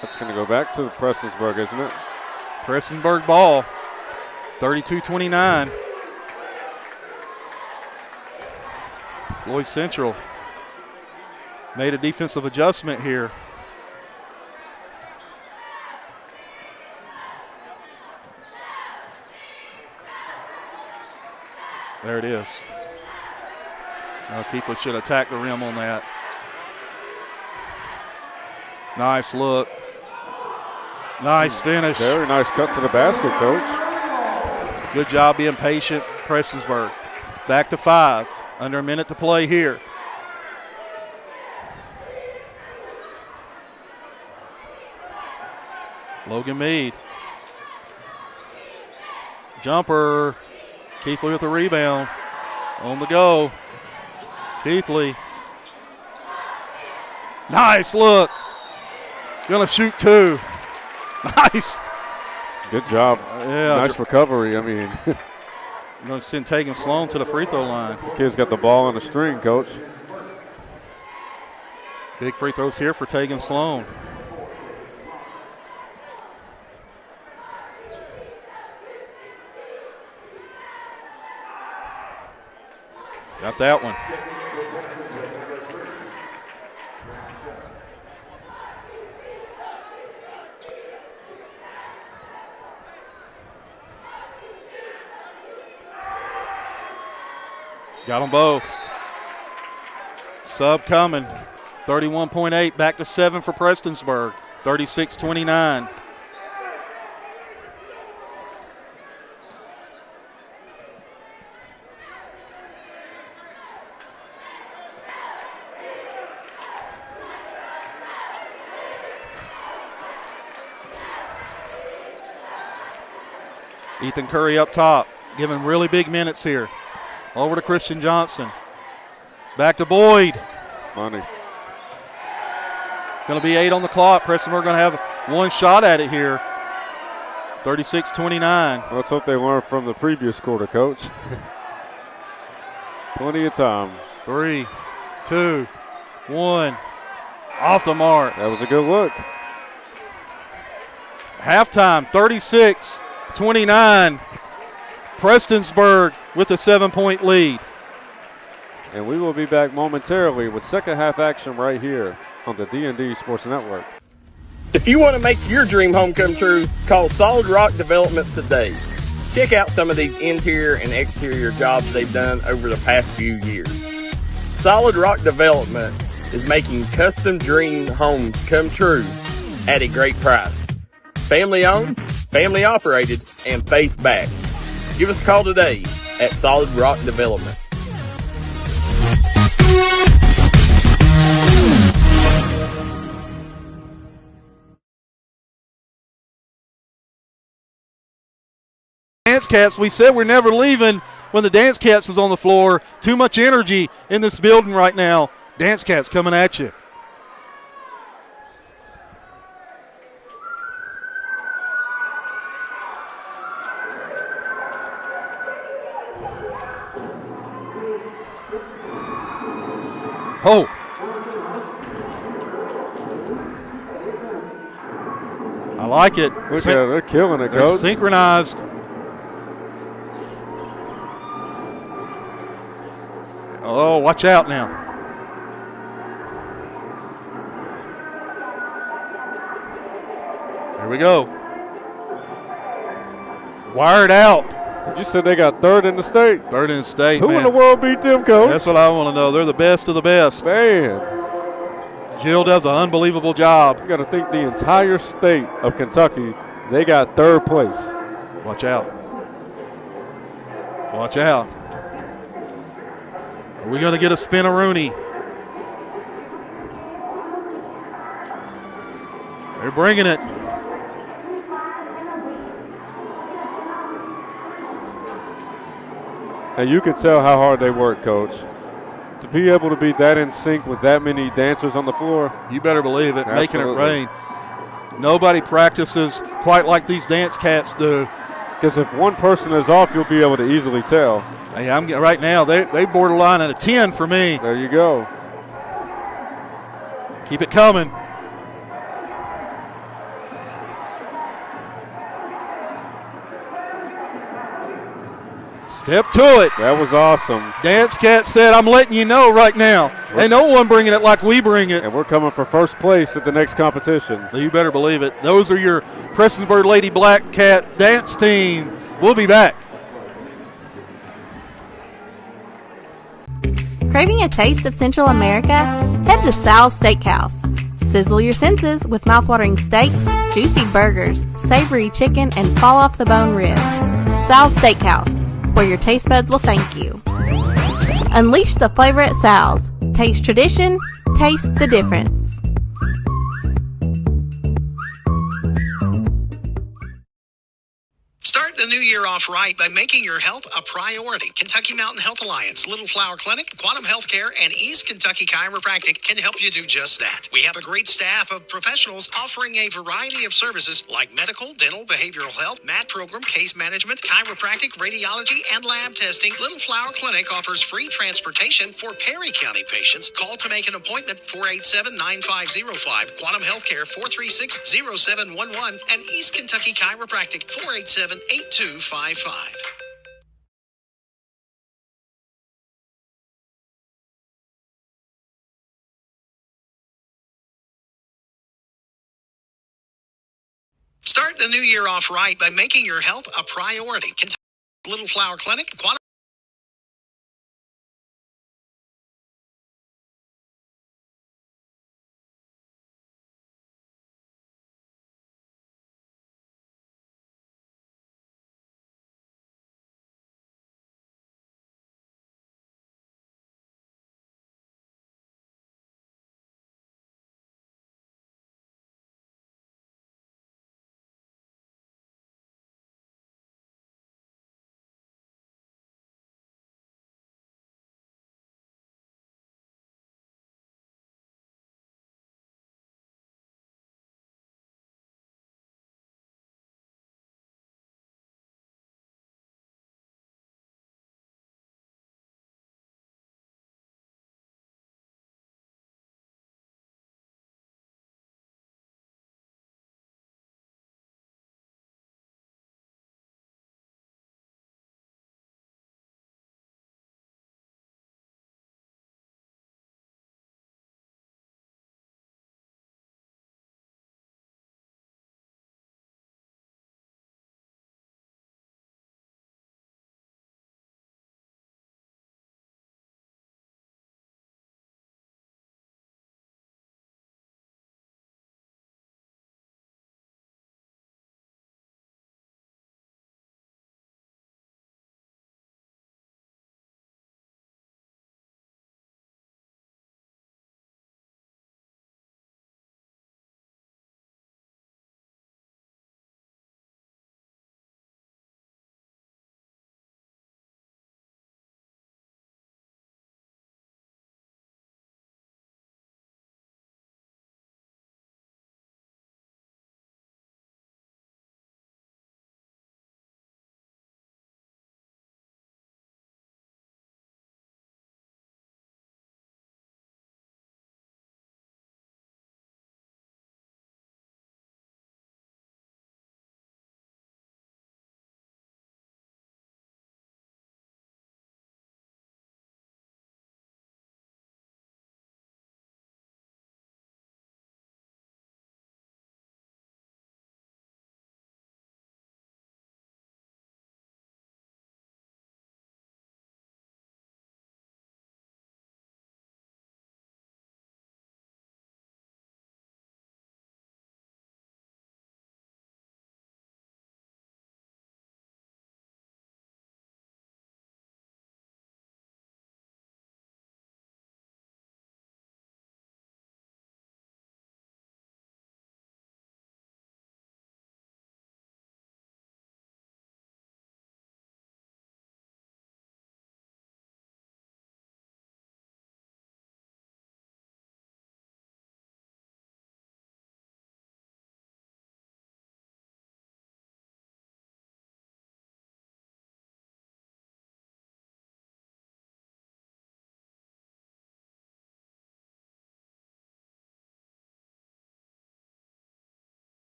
That's going to go back to Prestonsburg, isn't it? Prestonsburg ball, 32-29. Floyd Central made a defensive adjustment here. There it is. Keathley should attack the rim on that. Nice look. Nice finish. Very nice cut to the basket, Coach. Good job being patient, Prestonsburg. Back to 5. Under a minute to play here. Logan Mead. Jumper. Keathley with the rebound. On the go. Keathley. Nice look. Gonna shoot 2. Nice. Good job. Yeah. Nice recovery. You're going to send Tegan Sloan to the free throw line. The kid's got the ball on the string, Coach. Big free throws here for Tegan Sloan. Got that one. Got them both. Sub coming. 31.8, back to 7 for Prestonsburg. 36-29. Ethan Curry up top, giving really big minutes here. Over to Christian Johnson. Back to Boyd. Money. Going to be 8 on the clock. Prestonsburg going to have one shot at it here. 36-29. Let's hope they learn from the previous quarter, Coach. Plenty of time. 3, 2, 1. Off the mark. That was a good look. Halftime, 36-29. Prestonsburg with a 7-point lead. And we will be back momentarily with second half action right here on the D&D Sports Network. If you want to make your dream home come true, call Solid Rock Development today. Check out some of these interior and exterior jobs they've done over the past few years. Solid Rock Development is making custom dream homes come true at a great price. Family owned, family operated, and faith backed. Give us a call today at Solid Rock Development. Dance Cats, we said we're never leaving when the Dance Cats is on the floor. Too much energy in this building right now. Dance Cats coming at you. Oh. I like it. Look at they're killing it, They're Coach. synchronized. Oh, watch out now. Here we go. Wired out. You just said they got third in the state. Third in the state, Who man. in the world beat them, Coach? That's what I want to know. They're the best of the best. Man. Jill does an unbelievable job. You got to think the entire state of Kentucky, they got third place. Watch out. Watch out. Are we going to get a spin-a-rooney? They're bringing it. And you can tell how hard they work, Coach. To be able to be that in sync with that many dancers on the floor. You better believe it. Absolutely. Making it rain. Nobody practices quite like these Dance Cats do. Because if one person is off, you'll be able to easily tell. Hey, I'm right now. They borderline at a 10 for me. There you go. Keep it coming. Step to it. That was awesome. Dance Cat said, I'm letting you know right now. Ain't no one bringing it like we bring it. And we're coming for first place at the next competition. You better believe it. Those are your Prestonsburg Lady Black Cat dance team. We'll be back. Craving a taste of Central America? Head to Sal's Steakhouse. Sizzle your senses with mouthwatering steaks, juicy burgers, savory chicken, and fall-off-the-bone ribs. Sal's Steakhouse, where your taste buds will thank you. Unleash the flavor at Sal's. Taste tradition, taste the difference. Start the new year off right by making your health a priority. Kentucky Mountain Health Alliance, Little Flower Clinic, Quantum Healthcare, and East Kentucky Chiropractic can help you do just that. We have a great staff of professionals offering a variety of services like medical, dental, behavioral health, mat program, case management, chiropractic, radiology, and lab testing. Little Flower Clinic offers free transportation for Perry County patients. Call to make an appointment 487-9505, Quantum Healthcare 436-0711, and East Kentucky Chiropractic 487-8255. Start the new year off right by making your health a priority. Kentucky Little Flower Clinic, Quantum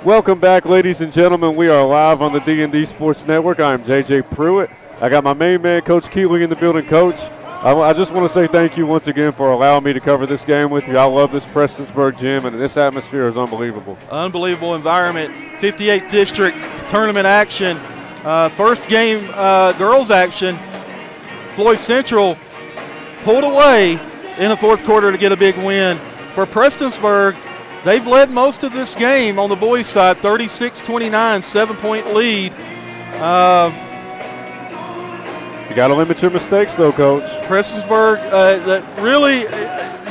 Welcome back, ladies and gentlemen. We are live on the D&D Sports Network. I'm JJ Pruitt. I got my main man, Coach Keathley, in the building. Coach, I just want to say thank you once again for allowing me to cover this game with you. I love this Prestonsburg gym, and this atmosphere is unbelievable. Unbelievable environment. 58th District tournament action. First game, girls action. Floyd Central pulled away in the fourth quarter to get a big win. For Prestonsburg, they've led most of this game on the boys' side, 36-29, 7-point lead. You got to limit your mistakes, though, Coach. Prestonsburg, really,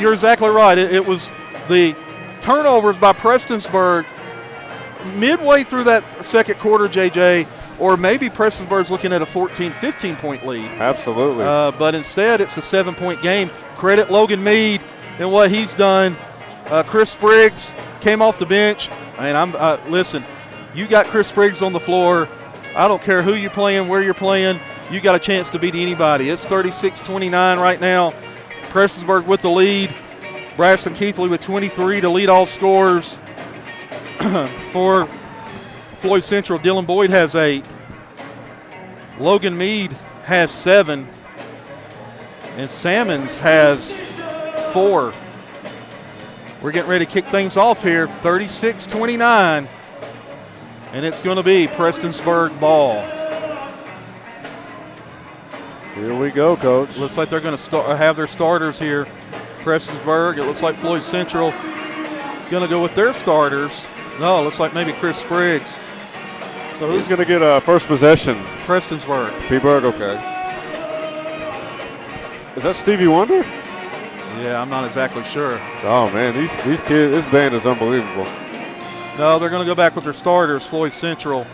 you're exactly right. It was the turnovers by Prestonsburg midway through that second quarter, JJ, or maybe Prestonsburg's looking at a 14, 15-point lead. Absolutely. But instead, it's a 7-point game. Credit Logan Mead and what he's done. Chris Spriggs came off the bench. Listen, you got Chris Spriggs on the floor. I don't care who you're playing, where you're playing. You got a chance to beat anybody. It's 36-29 right now. Prestonsburg with the lead. Braxton Keathley with 23 to lead all scorers. For Floyd Central, Dylan Boyd has 8. Logan Mead has 7. And Salmons has 4. We're getting ready to kick things off here, 36-29, and it's going to be Prestonsburg ball. Here we go, Coach. Looks like they're going to have their starters here. Prestonsburg, it looks like Floyd Central going to go with their starters. No, it looks like maybe Chris Spriggs. So who's going to get a first possession? Prestonsburg. P-Berg, okay. Is that Stevie Wonder? Yeah, I'm not exactly sure. Oh, man, these kids, this band is unbelievable. No, they're going to go back with their starters, Floyd Central.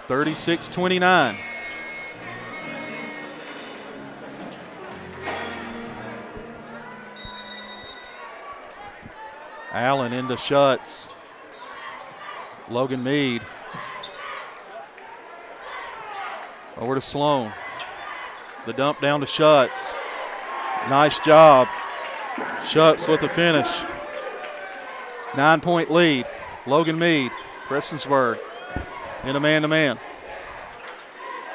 36-29. Allen into Schutz. Logan Mead. Over to Sloan. The dump down to Schutz. Nice job. Schutz with the finish. 9-point lead. Logan Mead, Prestonsburg in a man-to-man.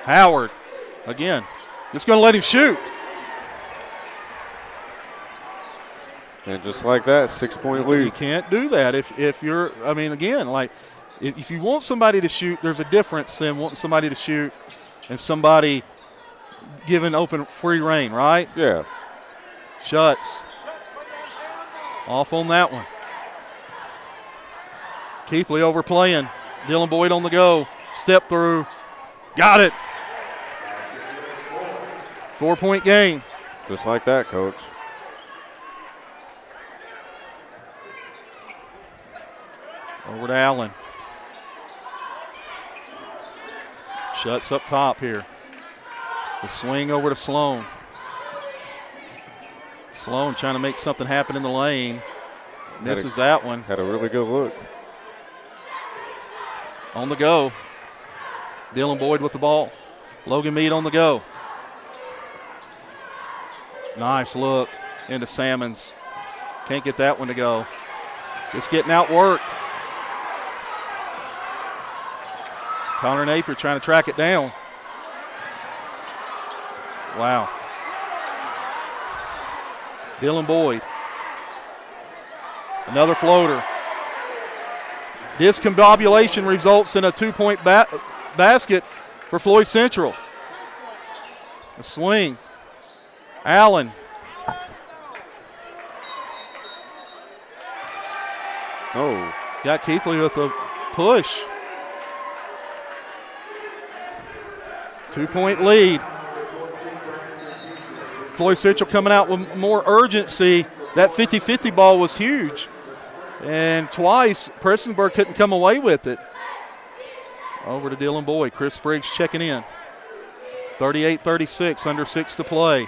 Howard again. Just going to let him shoot. And just like that, 6-point lead. You can't do that if you're, again, like if you want somebody to shoot, there's a difference than wanting somebody to shoot and somebody giving open free reign, right? Yeah. Schutz. Off on that one. Keathley overplaying. Dylan Boyd on the go. Step through. Got it. 4-point game. Just like that, Coach. Over to Allen. Schutz up top here. The swing over to Sloan. Sloan trying to make something happen in the lane. Misses that one. Had a really good look. On the go. Dylan Boyd with the ball. Logan Mead on the go. Nice look into Salmons. Can't get that one to go. Just getting outworked. Connor Napier trying to track it down. Wow. Dylan Boyd. Another floater. Discombobulation results in a 2-point basket for Floyd Central. A swing. Allen. Oh. Got Keathley with a push. 2-point lead. Floyd Central coming out with more urgency. That 50-50 ball was huge. And twice, Prestonsburg couldn't come away with it. Over to Dylan Boyd. Chris Spriggs checking in. 38-36, under 6 to play.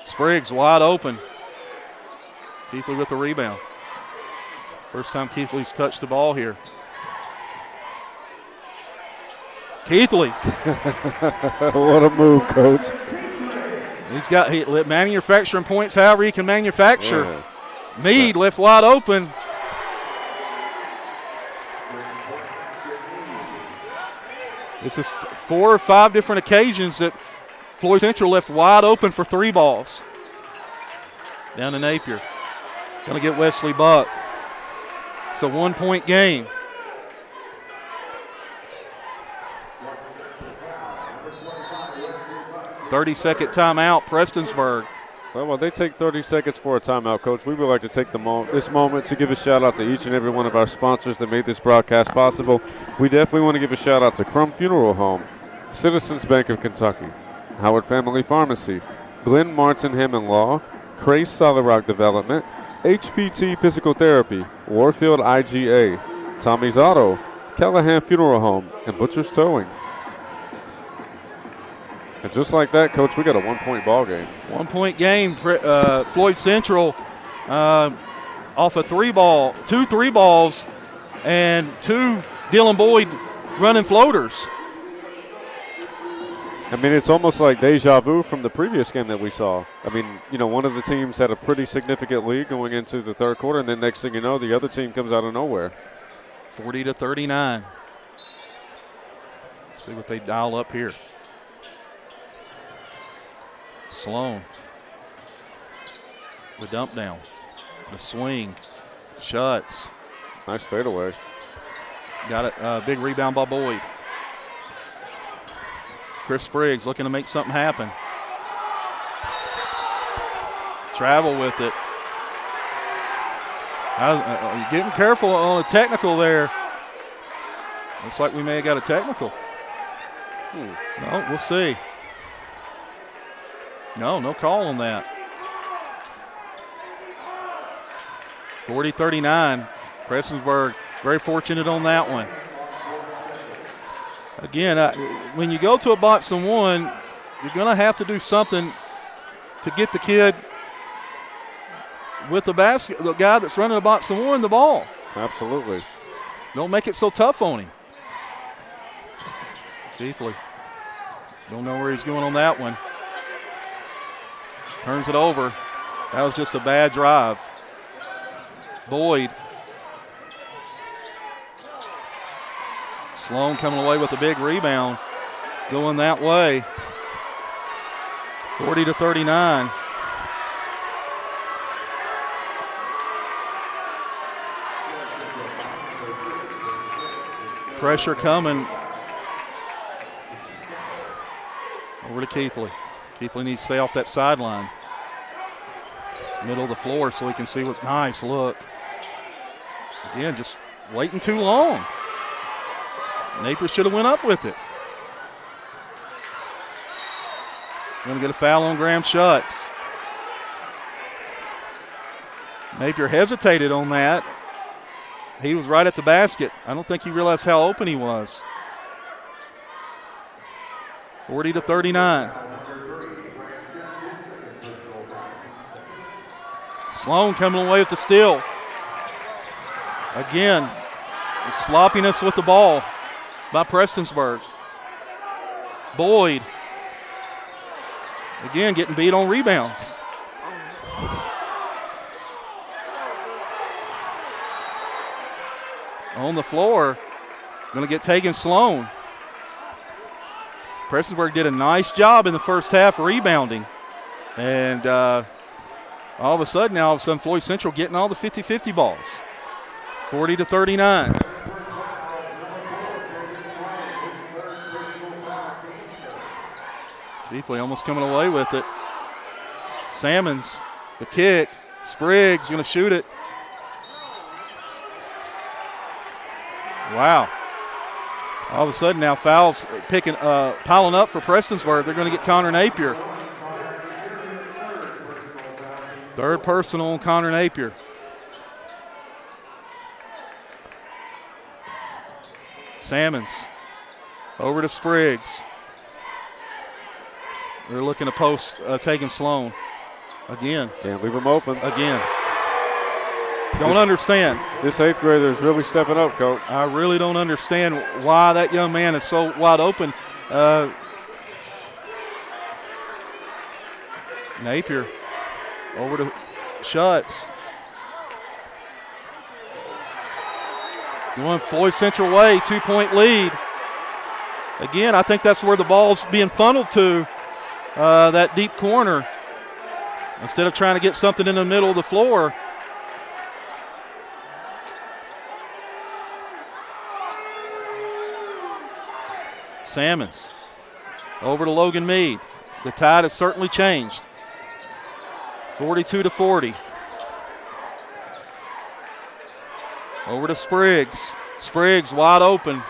Spriggs wide open. Keathley with the rebound. First time Keathley's touched the ball here. Keathley. What a move, Coach. He's got manufacturing points however he can manufacture. Yeah. Meade left wide open. This is 4 or 5 different occasions that Floyd Central left wide open for 3 balls. Down to Napier. Going to get Wesley Buck. It's a 1-point game. "30-second timeout, Prestonsburg." Well, while they take 30 seconds for a timeout, Coach, we would like to take this moment to give a shout-out to each and every one of our sponsors that made this broadcast possible. We definitely want to give a shout-out to Crum Funeral Home, Citizens Bank of Kentucky, Howard Family Pharmacy, Glenn Martin Hammond Law, Crace Solid Rock Development, HPT Physical Therapy, Warfield IGA, Tommy's Auto, Callahan Funeral Home, and Butcher's Towing. And just like that, Coach, we got a 1-point ball game. 1-point game. Floyd Central off a 3-ball, 2 3 balls, and 2 Dylan Boyd running floaters. I mean, it's almost like deja vu from the previous game that we saw. I mean, you know, one of the teams had a pretty significant lead going into the third quarter, and then next thing you know, the other team comes out of nowhere. 40-39. See what they dial up here. Sloan. The dump down. The swing. Shuts. Nice fadeaway. Got it. Big rebound by Boyd. Chris Spriggs looking to make something happen. Travel with it. Getting careful on a technical there. Looks like we may have got a technical. No, we'll see. No call on that. 40-39. Prestonsburg very fortunate on that one. Again, when you go to a box and one, you're going to have to do something to get the kid with the basket, the guy that's running a box and one, the ball. Absolutely. Don't make it so tough on him. Keathley. Don't know where he's going on that one. Turns it over. That was just a bad drive. Boyd. Sloan coming away with a big rebound. Going that way. 40-39. Pressure coming. Over to Keathley. Keathley needs to stay off that sideline. Middle of the floor so he can see what's nice. Look. Again, just waiting too long. Napier should have went up with it. Going to get a foul on Graham Schutz. Napier hesitated on that. He was right at the basket. I don't think he realized how open he was. 40-39. Sloan coming away with the steal. Again, sloppiness with the ball by Prestonsburg. Boyd. Again, getting beat on rebounds. On the floor, going to get taken Sloan. Prestonsburg did a nice job in the first half rebounding. And all of a sudden, Floyd Central getting all the 50-50 balls. 40-39. Keathley almost coming away with it. Salmons, the kick. Spriggs going to shoot it. Wow. All of a sudden now fouls piling up for Prestonsburg. They're going to get Connor Napier. Third personal on Connor Napier. Salmons over to Spriggs. They're looking to post taking Sloan. Again. Can't leave him open. Again. Don't understand. This 8th grader is really stepping up, Coach. I really don't understand why that young man is so wide open. Napier over to Schutz. Going Floyd Central way, 2-point lead. Again, I think that's where the ball's being funneled to, that deep corner. Instead of trying to get something in the middle of the floor. Salmons over to Logan Meade. The tide has certainly changed. 42-40. Over to Spriggs. Spriggs wide open.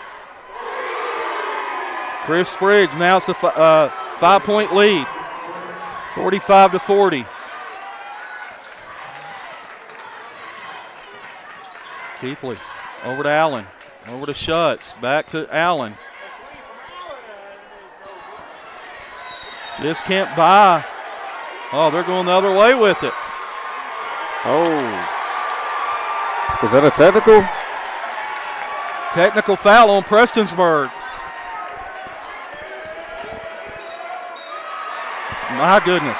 Chris Spriggs, now it's the 5-point lead. 45-40. Keathley over to Allen. Over to Schutz. Back to Allen. Just can't buy. Oh, they're going the other way with it. Oh. Is that a technical? Technical foul on Prestonsburg. My goodness.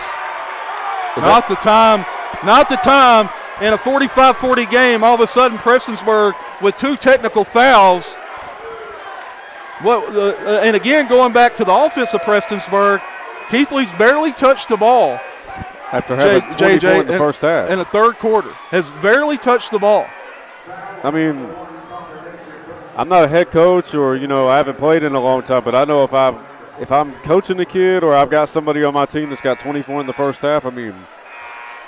Not the time in a 45-40 game. All of a sudden, Prestonsburg with 2 technical fouls. And again, going back to the offense of Prestonsburg, Keathley's barely touched the ball. After having 24 in the first half. In the third quarter. Has barely touched the ball. I mean, I'm not a head coach or, I haven't played in a long time, but I know if I'm coaching a kid or I've got somebody on my team that's got 24 in the first half, I mean,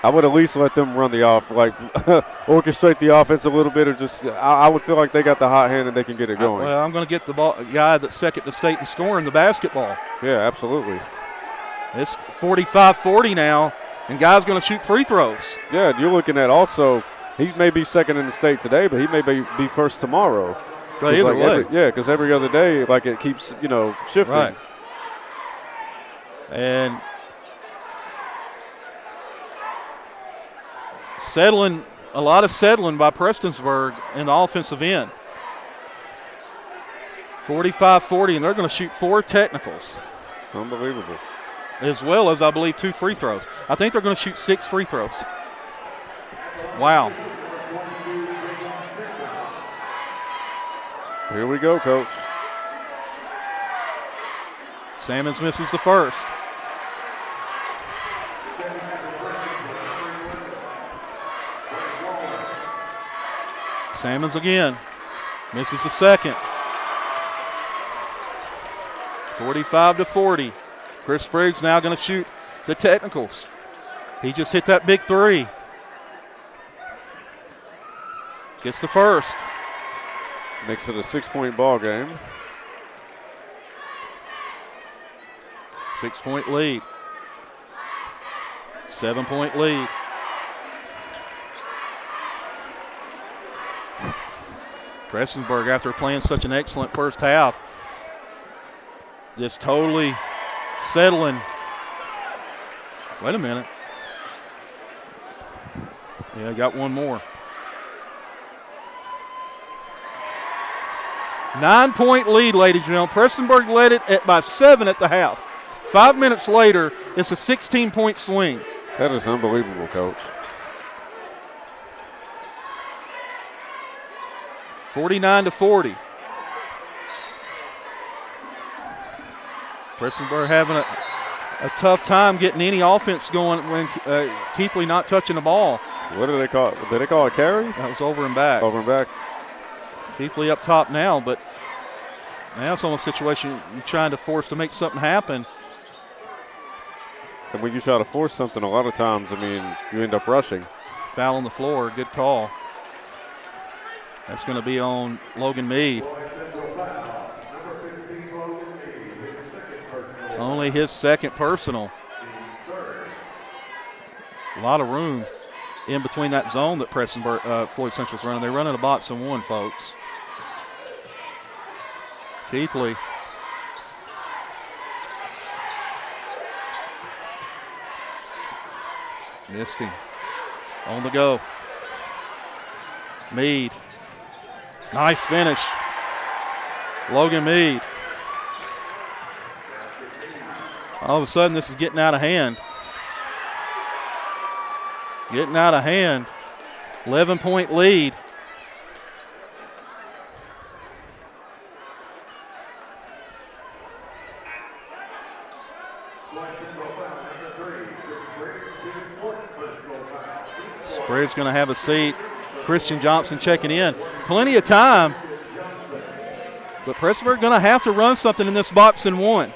I would at least let them run the orchestrate the offense a little bit, or just I would feel like they got the hot hand and they can get it going. Well, I'm going to get the guy that's second to state in scoring the basketball. Yeah, absolutely. It's 45-40 now, and guy's going to shoot free throws. Yeah, and you're looking at also, he may be second in the state today, but he may be first tomorrow. Either way. Because every other day, it keeps, shifting. Right. And a lot of settling by Prestonsburg in the offensive end. 45-40, and they're going to shoot 4 technicals. Unbelievable. As well as, I believe, 2 free throws. I think they're going to shoot 6 free throws. Wow. Here we go, Coach. Salmons misses the first. Salmons again. Misses the second. 45-40. Chris Spriggs now going to shoot the technicals. He just hit that big 3. Gets the first. Makes it a 6-point ball game. 6-point lead. 7-point lead. Prestonsburg, after playing such an excellent first half, just totally settling. Wait a minute. Yeah, got one more. 9-point lead, ladies and gentlemen. Prestonsburg led it by 7 at the half. 5 minutes later, it's a 16-point swing. That is unbelievable, Coach. 49-40. Prestonsburg having a tough time getting any offense going when Keathley not touching the ball. What do they call it? Did they call it a carry? That was over and back. Over and back. Keathley up top now, but now it's almost a situation you're trying to force to make something happen. And when you try to force something, a lot of times, you end up rushing. Foul on the floor, good call. That's going to be on Logan Meade. Only his second personal. A lot of room in between that zone that Floyd Central's running. They're running a box and 1, folks. Keathley. Missed him. On the go. Meade. Nice finish. Logan Meade. All of a sudden, this is getting out of hand. Getting out of hand. 11-point lead. Sprague's going to have a seat. Christian Johnson checking in. Plenty of time. But Prestonsburg going to have to run something in this box and one.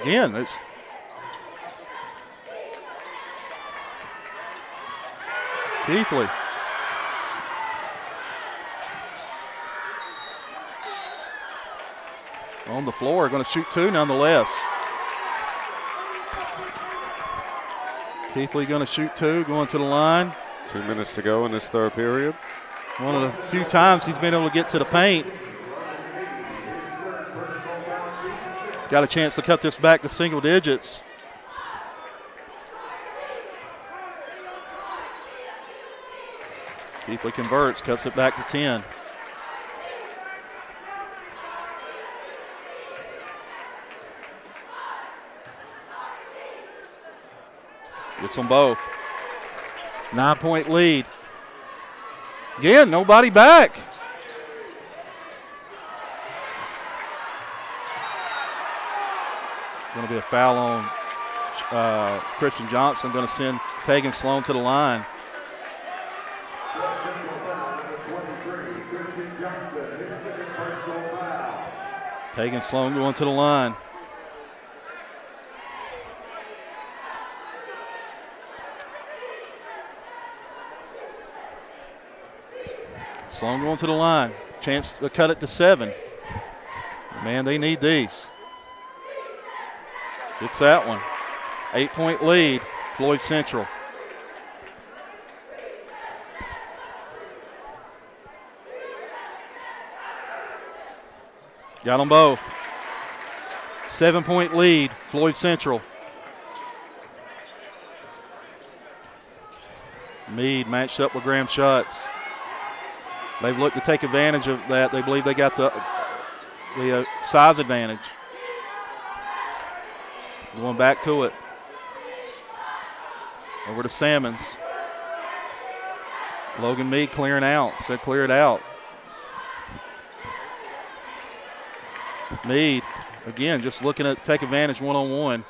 Again, it's Keathley. On the floor, going to shoot two nonetheless. Keathley going to shoot two, going to the line. 2 minutes to go in this third period. One of the few times he's been able to get to the paint. Got a chance to cut this back to single digits. Keathley converts, cuts it back to 10. Gets them both. 9-point lead. Again, nobody back. Going to be a foul on Christian Johnson. Going to send Tegan Sloan to the line. Tegan Sloan going to the line. Sloan going to the line. Chance to cut it to 7. Man, they need these. It's that one. 8-point lead, Floyd Central. Got them both. 7-point lead, Floyd Central. Meade matched up with Graham Schutz. They've looked to take advantage of that. They believe they got the size advantage. Going back to it. Over to Salmons. Logan Meade clearing out. Said clear it out. Meade, again, just looking to take advantage one-on-one.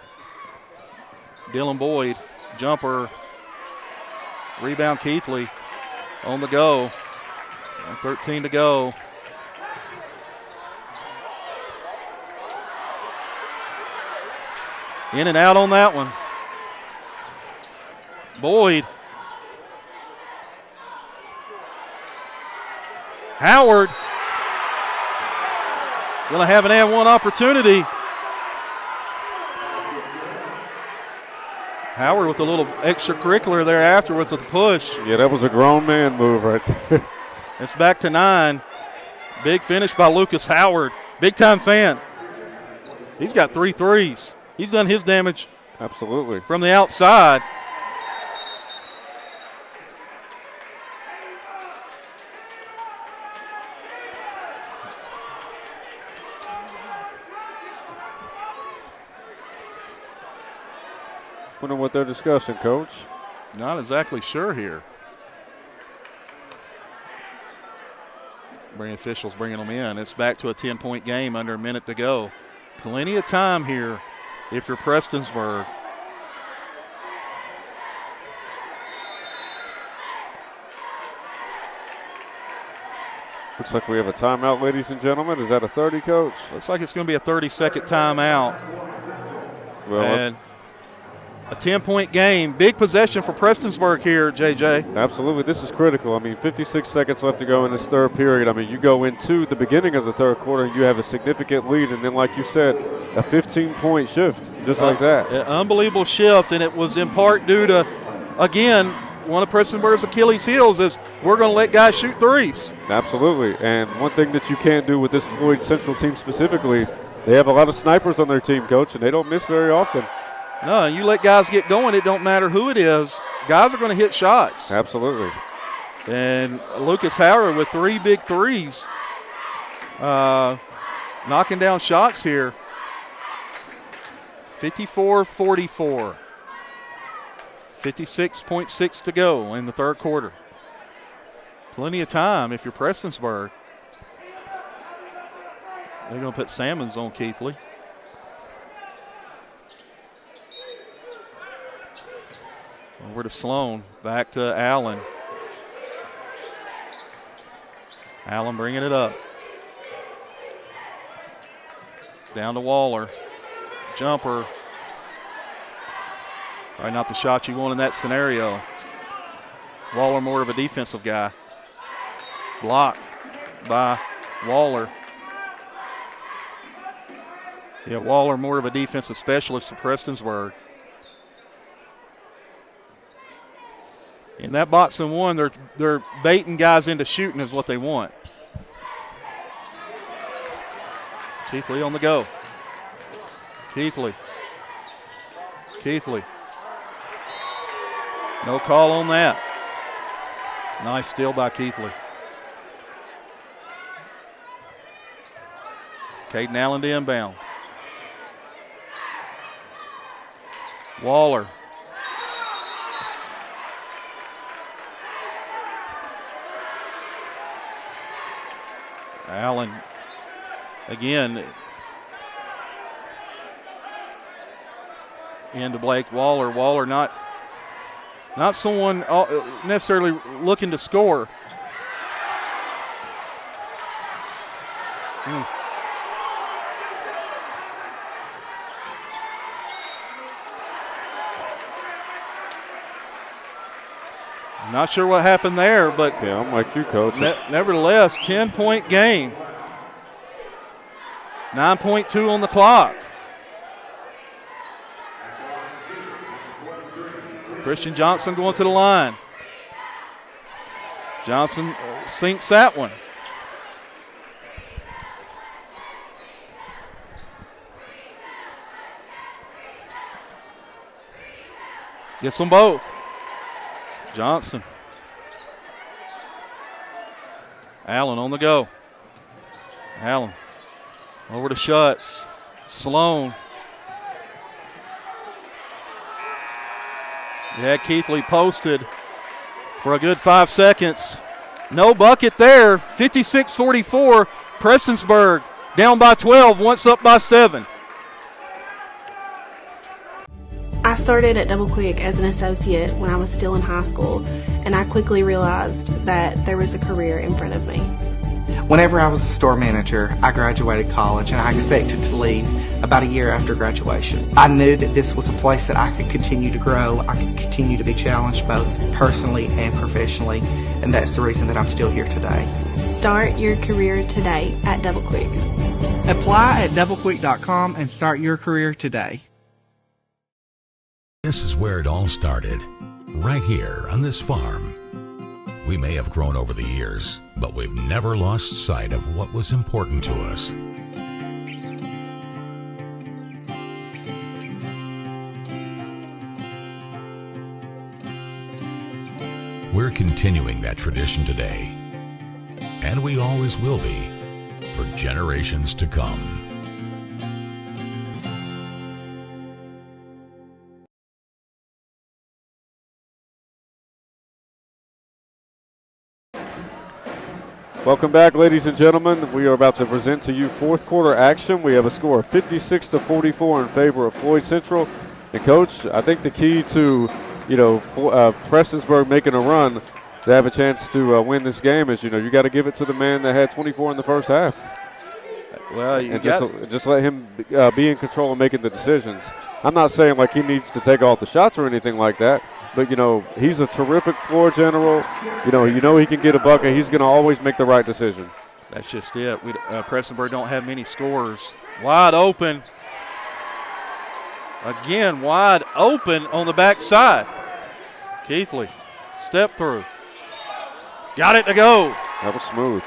Dylan Boyd, jumper. Rebound Keathley on the go. 13 to go. In and out on that one. Boyd. Howard. Going to have an and one opportunity. Howard with a little extracurricular there afterwards with the push. Yeah, that was a grown man move right there. It's back to 9. Big finish by Lucas Howard. Big time fan. He's got 3 threes. He's done his damage. Absolutely. From the outside. Wonder what they're discussing, Coach. Not exactly sure here. Bringing officials bringing them in. It's back to a 10-point game under a minute to go. Plenty of time here if you're Prestonsburg. Looks like we have a timeout, ladies and gentlemen. Is that a 30, Coach? Looks like it's going to be a 30-second timeout. Well, and a 10-point game. Big possession for Prestonsburg here, JJ. absolutely. This is critical. I mean, 56 seconds left to go in this third period. I mean, you go into the beginning of the third quarter and you have a significant lead, and then, like you said, a 15-point shift, just like that. An unbelievable shift, and it was in part due to, again, one of Prestonsburg's Achilles' heels is we're going to let guys shoot threes. Absolutely. And one thing that you can't do with this Floyd Central team specifically, they have a lot of snipers on their team, Coach, and they don't miss very often. No, you let guys get going, it don't matter who it is. Guys are going to hit shots. Absolutely. And Lucas Howard with 3 big threes, knocking down shots here. 54-44. 56.6 to go in the third quarter. Plenty of time if you're Prestonsburg. They're going to put Salmons on Keathley. Over to Sloan. Back to Allen. Allen bringing it up. Down to Waller. Jumper. Probably not the shot you want in that scenario. Waller more of a defensive guy. Block by Waller. Yeah, Waller more of a defensive specialist for Prestonsburg. In that box and one, they're baiting guys into shooting is what they want. Keathley on the go. Keathley. No call on that. Nice steal by Keathley. Caden Allen to inbound. Waller. Allen again into Blake Waller. Waller not someone necessarily looking to score. Not sure what happened there, but yeah, I'm like you, Coach. Nevertheless, 10-point game. 9.2 on the clock. Christian Johnson going to the line. Johnson sinks that one. Gets them both. Johnson. Allen on the go. Allen over to Schutz. Sloan. Yeah, Keathley posted for a good 5 seconds. No bucket there. 56-44. Prestonsburg down by 12, once up by 7. I started at Double Quick as an associate when I was still in high school, and I quickly realized that there was a career in front of me. Whenever I was a store manager, I graduated college and I expected to leave about a year after graduation. I knew that this was a place that I could continue to grow, I could continue to be challenged both personally and professionally, and that's the reason that I'm still here today. Start your career today at Double Quick. Apply at doublequick.com and start your career today. This is where it all started, right here on this farm. We may have grown over the years, but we've never lost sight of what was important to us. We're continuing that tradition today, and we always will be, for generations to come. Welcome back, ladies and gentlemen. We are about to present to you fourth quarter action. We have a score of 56-44 in favor of Floyd Central. And Coach, I think the key to, Prestonsburg making a run to have a chance to win this game is, you got to give it to the man that had 24 in the first half. Well, just let him be in control of making the decisions. I'm not saying like he needs to take all the shots or anything like that. But, he's a terrific floor general. He can get a bucket. He's going to always make the right decision. That's just it. Prestonsburg don't have many scorers. Wide open. Again, wide open on the backside. Keathley, step through. Got it to go. That was smooth.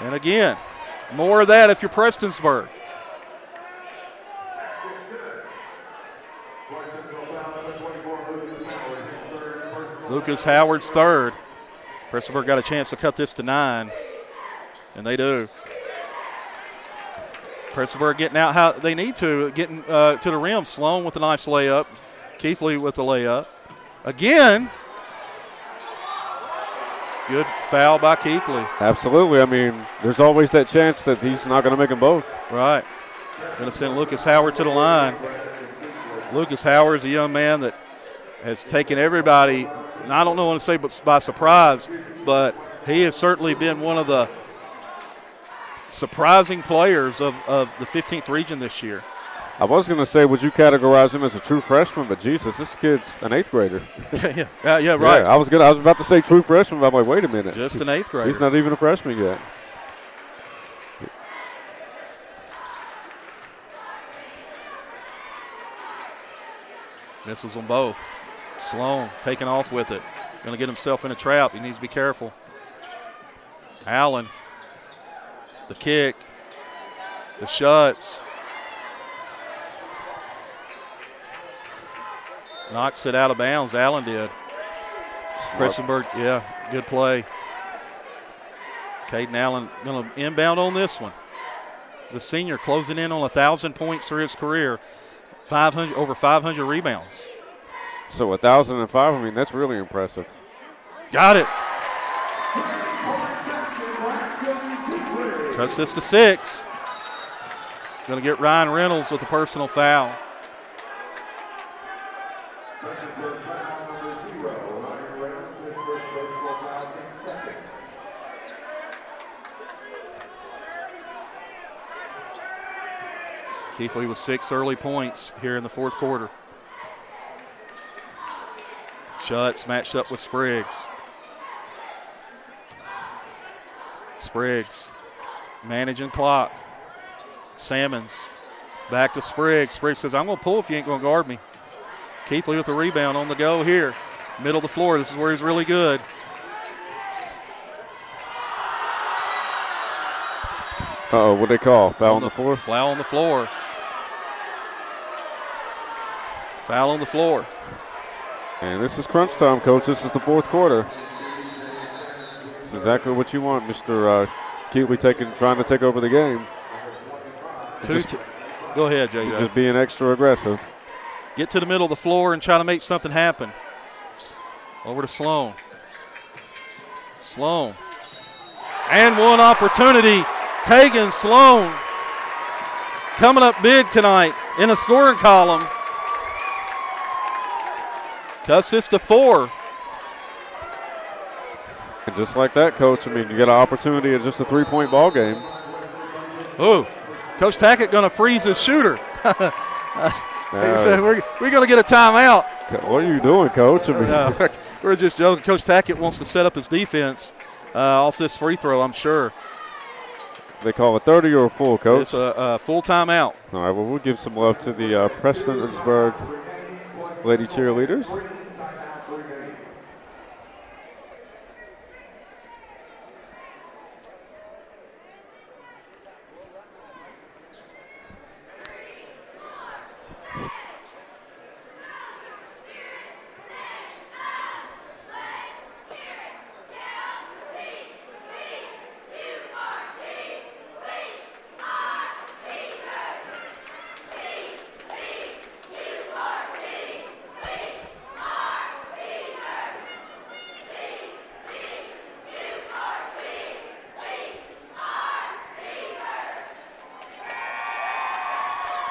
And again, more of that if you're Prestonsburg. Lucas Howard's third. Prestonsburg got a chance to cut this to 9, and they do. Prestonsburg getting out how they need to, getting to the rim. Sloan with a nice layup. Keathley with the layup. Again. Good foul by Keathley. Absolutely. I mean, there's always that chance that he's not going to make them both. Right. Going to send Lucas Howard to the line. Lucas Howard is a young man that has taken everybody, and I don't know what to say, but by surprise, but he has certainly been one of the surprising players of the 15th region this year. I was going to say, would you categorize him as a true freshman? But Jesus, this kid's an 8th grader. yeah, right. Yeah, I was about to say true freshman, but I'm like, wait a minute. Just an 8th grader. He's not even a freshman yet. Misses them both. Sloan taking off with it. Going to get himself in a trap. He needs to be careful. Allen, the kick, the shots. Knocks it out of bounds. Allen did. Prestonsburg, yeah, good play. Caden Allen going to inbound on this one. The senior closing in on 1,000 points for his career. Over 500 rebounds. So 1,005, I mean, that's really impressive. Got it. Cuts this to 6. Going to get Ryan Reynolds with a personal foul. Keathley with 6 early points here in the fourth quarter. Schutz matched up with Spriggs. Spriggs managing clock. Salmons back to Spriggs. Spriggs says, I'm going to pull if you ain't going to guard me. Keathley with the rebound on the go here. Middle of the floor. This is where he's really good. Uh-oh, what they call? Foul on the floor? Foul on the floor. Foul on the floor. And this is crunch time, Coach. This is the fourth quarter. This is exactly what you want, Mr. Keathley trying to take over the game. Go ahead, JJ. Just being extra aggressive. Get to the middle of the floor and try to make something happen. Over to Sloan. Sloan. And one opportunity. Tegan Sloan coming up big tonight in a scoring column. Cuts this to 4. And just like that, Coach, I mean, you get an opportunity at just a 3-point ball game. Ooh, Coach Tackett going to freeze his shooter. He said, we're going to get a timeout. What are you doing, Coach? I mean, we're just joking. Coach Tackett wants to set up his defense off this free throw, I'm sure. They call it 30 or a full, Coach? It's a full timeout. All right, well, we'll give some love to the Prestonsburg Lady Cheerleaders.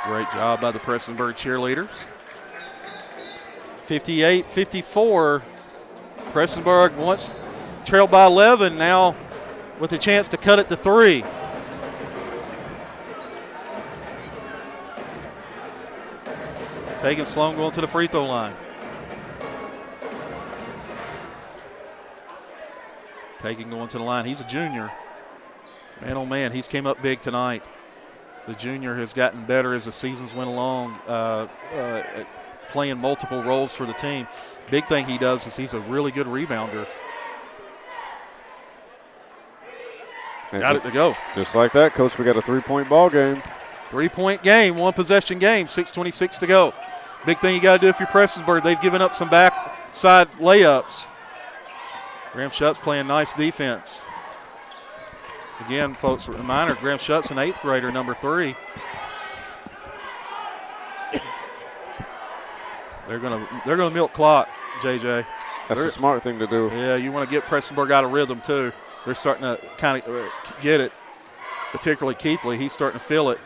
Great job by the Prestonsburg cheerleaders. 58-54. Prestonsburg once trailed by 11, now with a chance to cut it to 3. Taking Sloan going to the free throw line. Taking going to the line. He's a junior. Man, oh man, he's came up big tonight. The junior has gotten better as the seasons went along, playing multiple roles for the team. Big thing he does is he's a really good rebounder. Got it to go. Just like that, Coach, we got a 3-point ball game. 3-point game, 1-possession game, 6:26 to go. Big thing you got to do if you're Prestonsburg. They've given up some backside layups. Graham Schutz playing nice defense. Again, folks, reminder, Graham Schutz, an 8th grader, number 3. They're gonna milk clock, JJ. That's a smart thing to do. Yeah, you want to get Prestonsburg out of rhythm, too. They're starting to kind of get it, particularly Keathley. He's starting to feel it.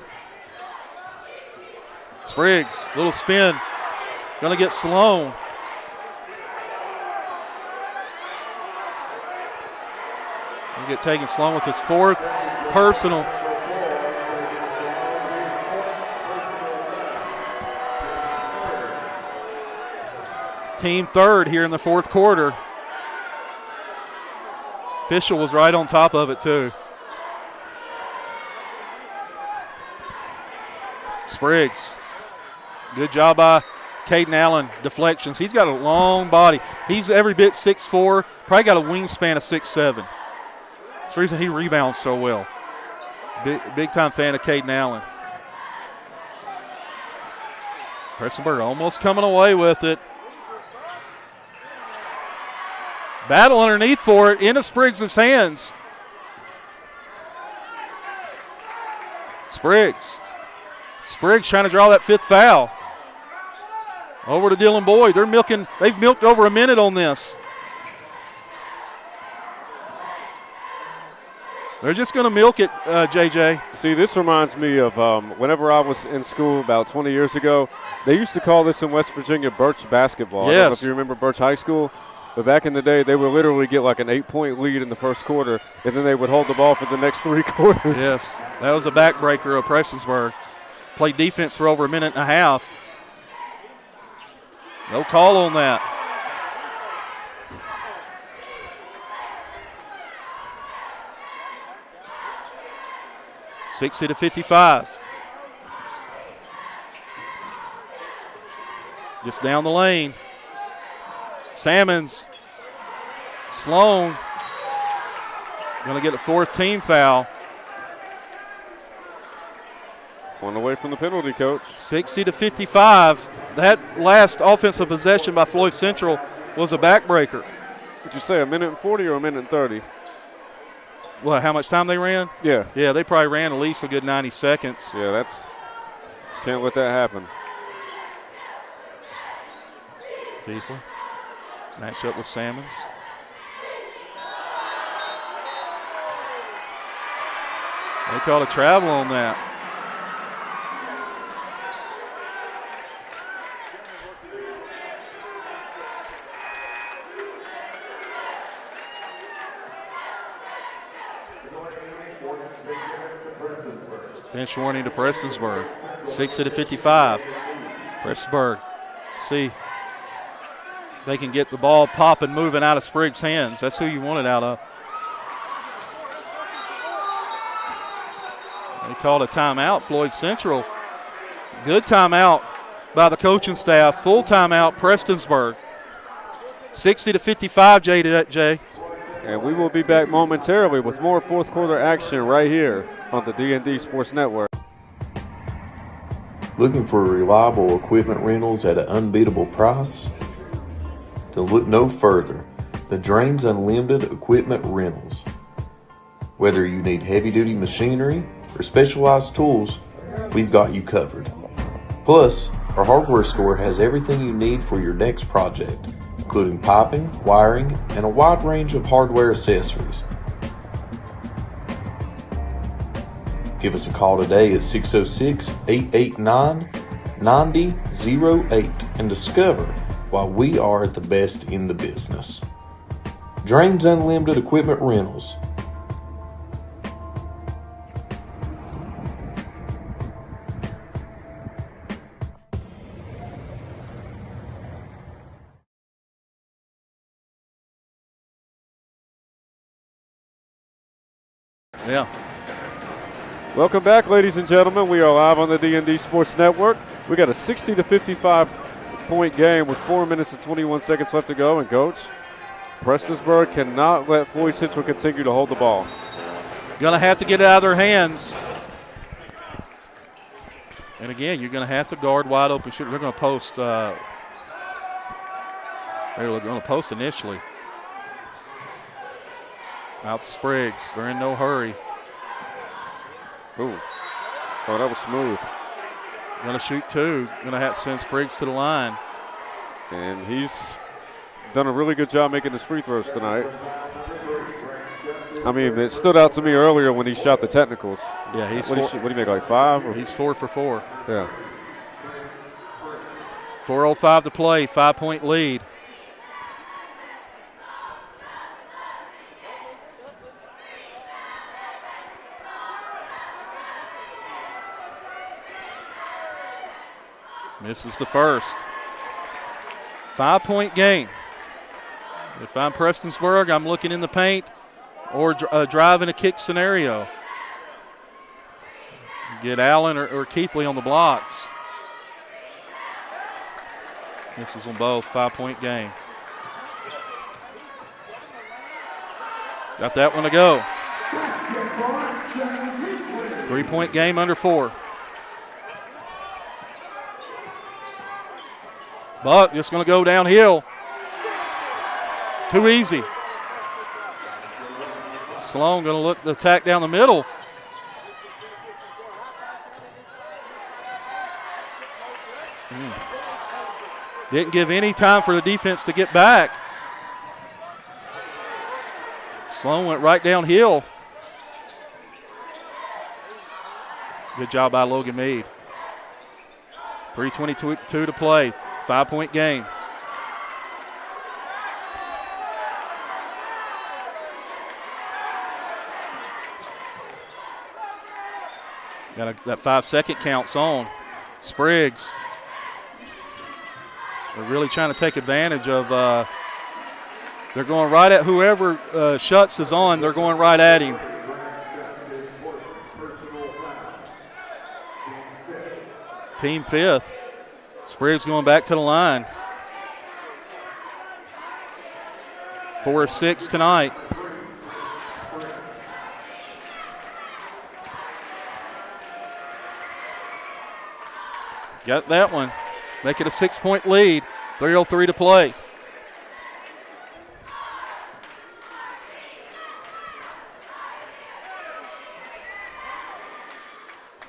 Spriggs, little spin. Going to get Sloan. He'll get taken Sloan with his 4th personal. Team 3rd here in the 4th quarter. Official was right on top of it, too. Spriggs. Good job by Caden Allen. Deflections. He's got a long body. He's every bit 6'4", probably got a wingspan of 6'7". That's the reason he rebounds so well. Big time fan of Caden Allen. Prestonsburg almost coming away with it. Battle underneath for it, into Spriggs' hands. Spriggs trying to draw that 5th foul. Over to Dylan Boyd. They've milked over a minute on this. They're just going to milk it, JJ. See, this reminds me of whenever I was in school about 20 years ago. They used to call this in West Virginia Birch basketball. Yes. I don't know if you remember Birch High School. But back in the day, they would literally get like an 8-point lead in the first quarter, and then they would hold the ball for the next 3 quarters. Yes, that was a backbreaker of Prestonsburg. Played defense for over a minute and a half. No call on that. $60-55. Just down the lane. Salmons, Sloan, going to get a 4th team foul. One away from the penalty, Coach. 60-55. That last offensive possession by Floyd Central was a backbreaker. Did you say a minute and 40 or a minute and 30? Well, how much time they ran? Yeah. Yeah, they probably ran at least a good 90 seconds. Yeah, can't let that happen. Keathley. Match up with Salmons. They called a travel on that. Bench warning to Prestonsburg. 60-55. Prestonsburg. See. They can get the ball popping, moving out of Spriggs' hands. That's who you want it out of. They called a timeout, Floyd Central. Good timeout by the coaching staff. Full timeout, Prestonsburg. 60-55, Jay. And we will be back momentarily with more 4th quarter action right here on the D&D Sports Network. Looking for reliable equipment rentals at an unbeatable price? Then look no further. The Drains Unlimited Equipment Rentals. Whether you need heavy-duty machinery or specialized tools, we've got you covered. Plus, our hardware store has everything you need for your next project, including piping, wiring, and a wide range of hardware accessories. Give us a call today at 606-889-9008 and discover why we are the best in the business. Drains Unlimited Equipment Rentals. Yeah. Welcome back, ladies and gentlemen. We are live on the D&D Sports Network. We got a 60-55 point game with 4 minutes and 21 seconds left to go. And Coach, Prestonsburg cannot let Floyd Central continue to hold the ball. Going to have to get it out of their hands. And again, you're going to have to guard wide open shooter. They're going to post. They're going to post initially. Out to Spriggs. They're in no hurry. Ooh. Oh, that was smooth. Going to shoot 2. Going to have to send Spriggs to the line. And he's done a really good job making his free throws tonight. I mean, it stood out to me earlier when he shot the technicals. Yeah, he's what do you make, like 5? Or? He's 4 for 4. Yeah. 4:05 to play, 5-point lead. Misses the first. 5-point game. If I'm Prestonsburg, I'm looking in the paint or driving a kick scenario. Get Allen or Keathley on the blocks. Misses them both. 5-point game. Got that one to go. 3-point game under 4. Buck just going to go downhill. Too easy. Sloan going to look the attack down the middle. Didn't give any time for the defense to get back. Sloan went right downhill. Good job by Logan Meade. 3:22 to play. 5-point game. Got that 5-second count's on. Spriggs. They're really trying to take advantage of. They're going right at whoever Schutz is on. They're going right at him. Team 5th. Spriggs going back to the line. 4 of 6 tonight. Got that one. Make it a 6-point lead. 3:03 to play.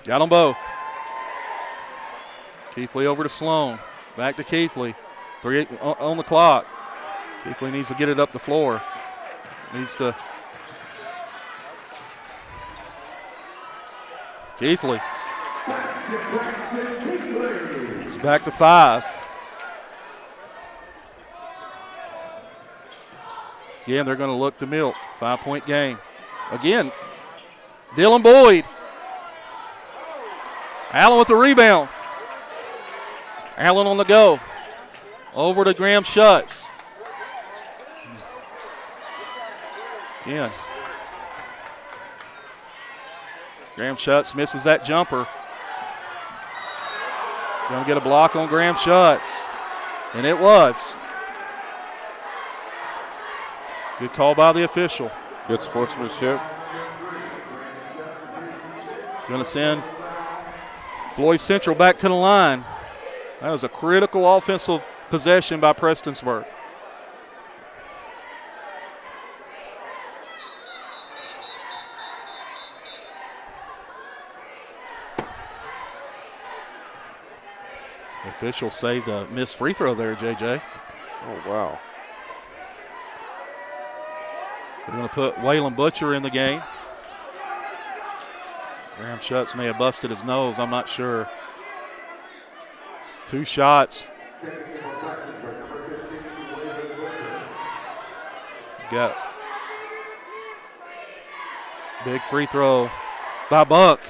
Got them both. Keathley over to Sloan. Back to Keathley. 3 on the clock. Keathley needs to get it up the floor. Needs to. Keathley. It's back to 5. Again, they're going to look to milk. 5-point game. Again, Dylan Boyd. Allen with the rebound. Allen on the go. Over to Graham Schutz. Again. Graham Schutz misses that jumper. Going to get a block on Graham Schutz. And it was. Good call by the official. Good sportsmanship. Going to send Floyd Central back to the line. That was a critical offensive possession by Prestonsburg. The official saved a missed free throw there, JJ. Oh, wow. They're going to put Waylon Butcher in the game. Graham Schutz may have busted his nose, I'm not sure. 2 shots. Got big free throw by Buck.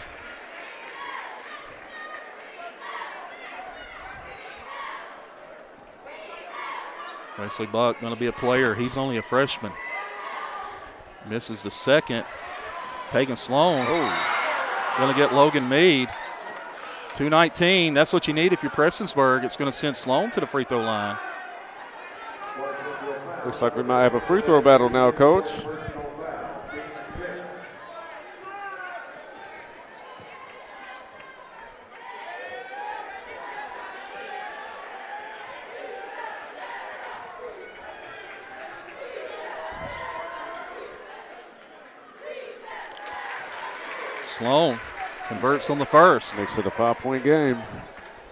Wesley Buck going to be a player. He's only a freshman. Misses the second. Taking Sloan. Going to get Logan Meade. 2:19. That's what you need if you're Prestonsburg. It's going to send Sloan to the free throw line. Looks like we might have a free throw battle now, Coach. Sloan converts on the first. Makes it a 5-point game.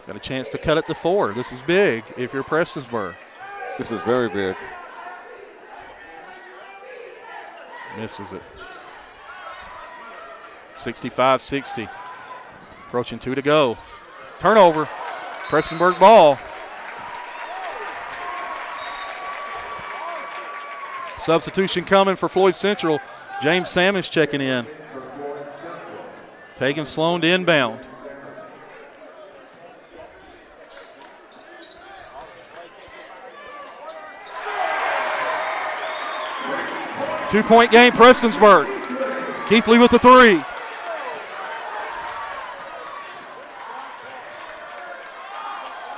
Got a chance to cut it to 4. This is big if you're Prestonsburg. This is very big. Misses it. 65-60. Approaching 2 to go. Turnover. Prestonsburg ball. Substitution coming for Floyd Central. James Salmons checking in. Taking Sloan to inbound. Two-point game, Prestonsburg. Keathley with the three.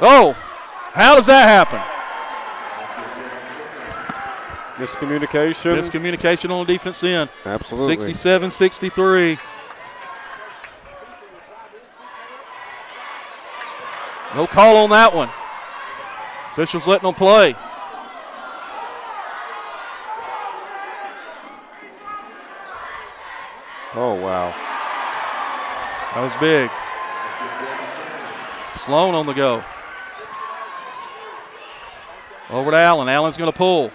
Oh, how does that happen? Miscommunication. Miscommunication on the defense end. Absolutely. 67-63. No call on that one. Officials letting them play. Oh, wow. That was big. Sloan on the go. Over to Allen. Allen's going to pull.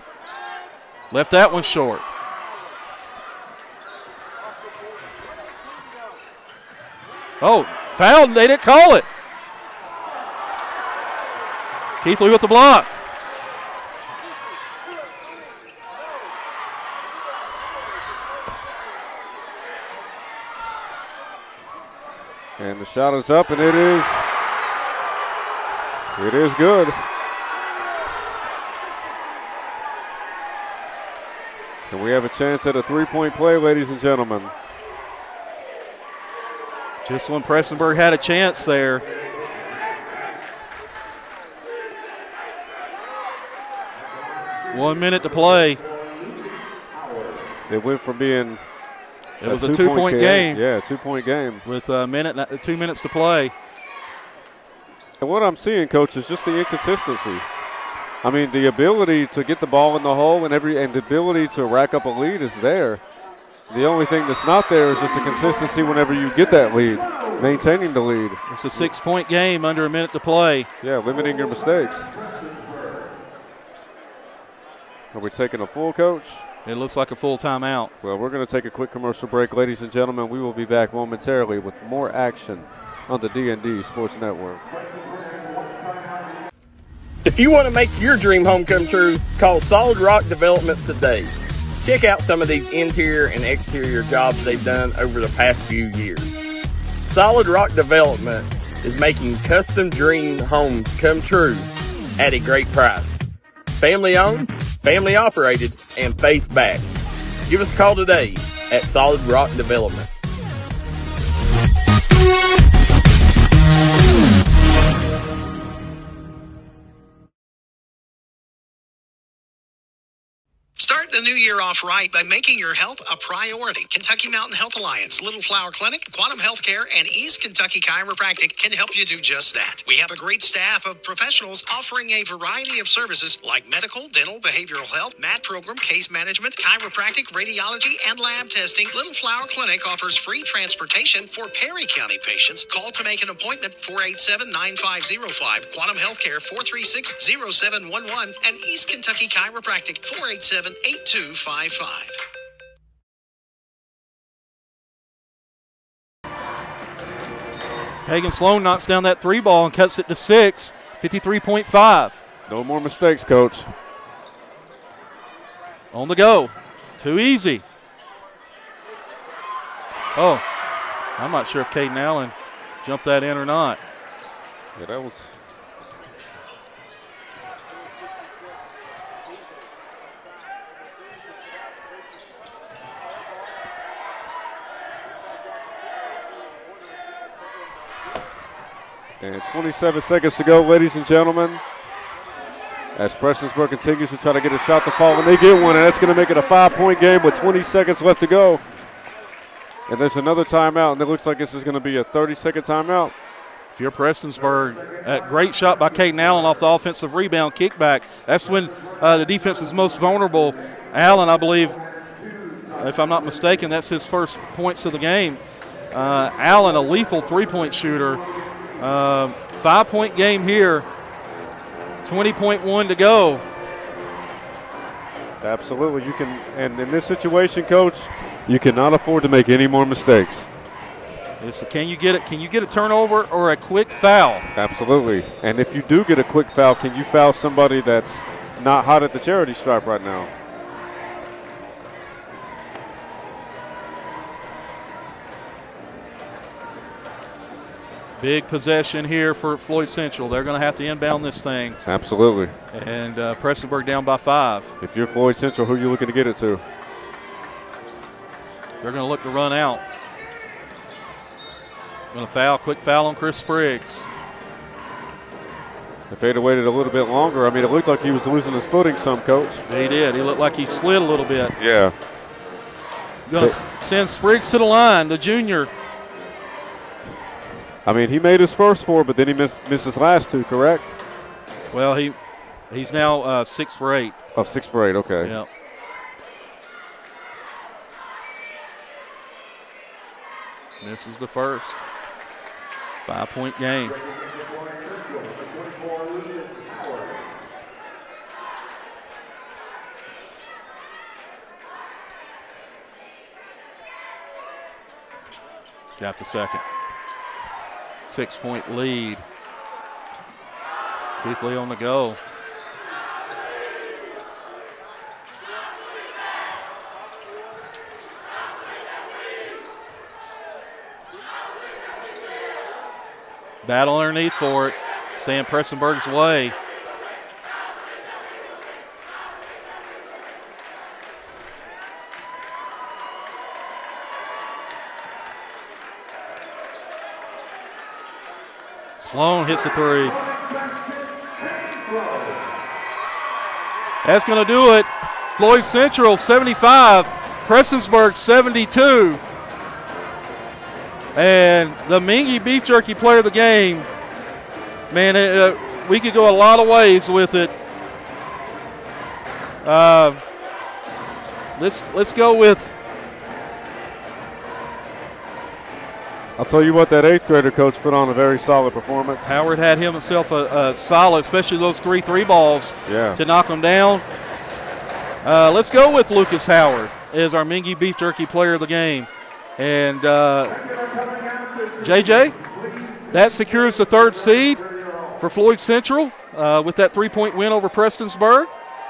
Left that one short. Oh, fouled. They didn't call it. Keathley with the block. And the shot is up, and it is good. And we have a chance at a three-point play, ladies and gentlemen. Just when Prestonsburg had a chance there. One minute to play. It went from being It was a two-point game. Yeah, 2-point game. With 2 minutes to play. And what I'm seeing, Coach, is just the inconsistency. I mean, the ability to get the ball in the hole and the ability to rack up a lead is there. The only thing that's not there is just the consistency whenever you get that lead, maintaining the lead. It's a 6-point game under a minute to play. Yeah, limiting your mistakes. Are we taking a full, Coach? It looks like a full timeout. Well, we're going to take a quick commercial break, ladies and gentlemen. We will be back momentarily with more action on the D&D Sports Network. If you want to make your dream home come true, call Solid Rock Development today. Check out some of these interior and exterior jobs they've done over the past few years. Solid Rock Development is making custom dream homes come true at a great price. Family owned, family operated, and faith backed. Give us a call today at Solid Rock Development. Start the new year off right by making your health a priority. Kentucky Mountain Health Alliance, Little Flower Clinic, Quantum Healthcare, and East Kentucky Chiropractic can help you do just that. We have a great staff of professionals offering a variety of services like medical, dental, behavioral health, mat program, case management, chiropractic, radiology, and lab testing. Little Flower Clinic offers free transportation for Perry County patients. Call to make an appointment, 487-9505. Quantum Healthcare, 436-0711. And East Kentucky Chiropractic, 487-8255. Tegan Sloan knocks down that three ball and cuts it to 6, 53.5. No more mistakes, Coach. On the go. Too easy. Oh, I'm not sure if Caden Allen jumped that in or not. Yeah, that was... And 27 seconds to go, ladies and gentlemen, as Prestonsburg continues to try to get a shot to fall, and they get one, and that's going to make it a 5-point game with 20 seconds left to go. And there's another timeout, and it looks like this is going to be a 30-second timeout. If you're Prestonsburg, that great shot by Caden Allen off the offensive rebound kickback. That's when the defense is most vulnerable. Allen, I believe, if I'm not mistaken, that's his first points of the game. Allen, a lethal three-point shooter. 5-point game here. 20.1 to go. Absolutely. You can, and in this situation, Coach, you cannot afford to make any more mistakes. Can you get it? Can you get a turnover or a quick foul? Absolutely. And if you do get a quick foul, can you foul somebody that's not hot at the charity stripe right now? Big possession here for Floyd Central. They're going to have to inbound this thing. Absolutely. And Prestonsburg down by 5. If you're Floyd Central, who are you looking to get it to? They're going to look to run out. Going to foul, quick foul on Chris Spriggs. If they'd have waited a little bit longer, I mean, it looked like he was losing his footing some, Coach. He did. He looked like he slid a little bit. Yeah. Going to send Spriggs to the line, the junior. I mean, he made his first 4, but then he missed his last 2, correct? Well, he's now 6 for 8. Oh, 6 for 8, okay. Yeah. This is the first. 5-point game. Got the second. 6-point lead. Keathley on the go. Battle underneath for it. Staying Prestonsburg's way. Sloan hits the 3. That's going to do it. Floyd Central 75, Prestonsburg 72. And the Mingy Beef Jerky player of the game, man, we could go a lot of ways with it. Let's go with. I'll tell you what, that 8th grader coach put on a very solid performance. Howard had himself a solid, especially those 3 3-balls to knock them down. Let's go with Lucas Howard as our Mingy Beef Jerky player of the game. And JJ, that secures the 3rd seed for Floyd Central with that 3-point win over Prestonsburg.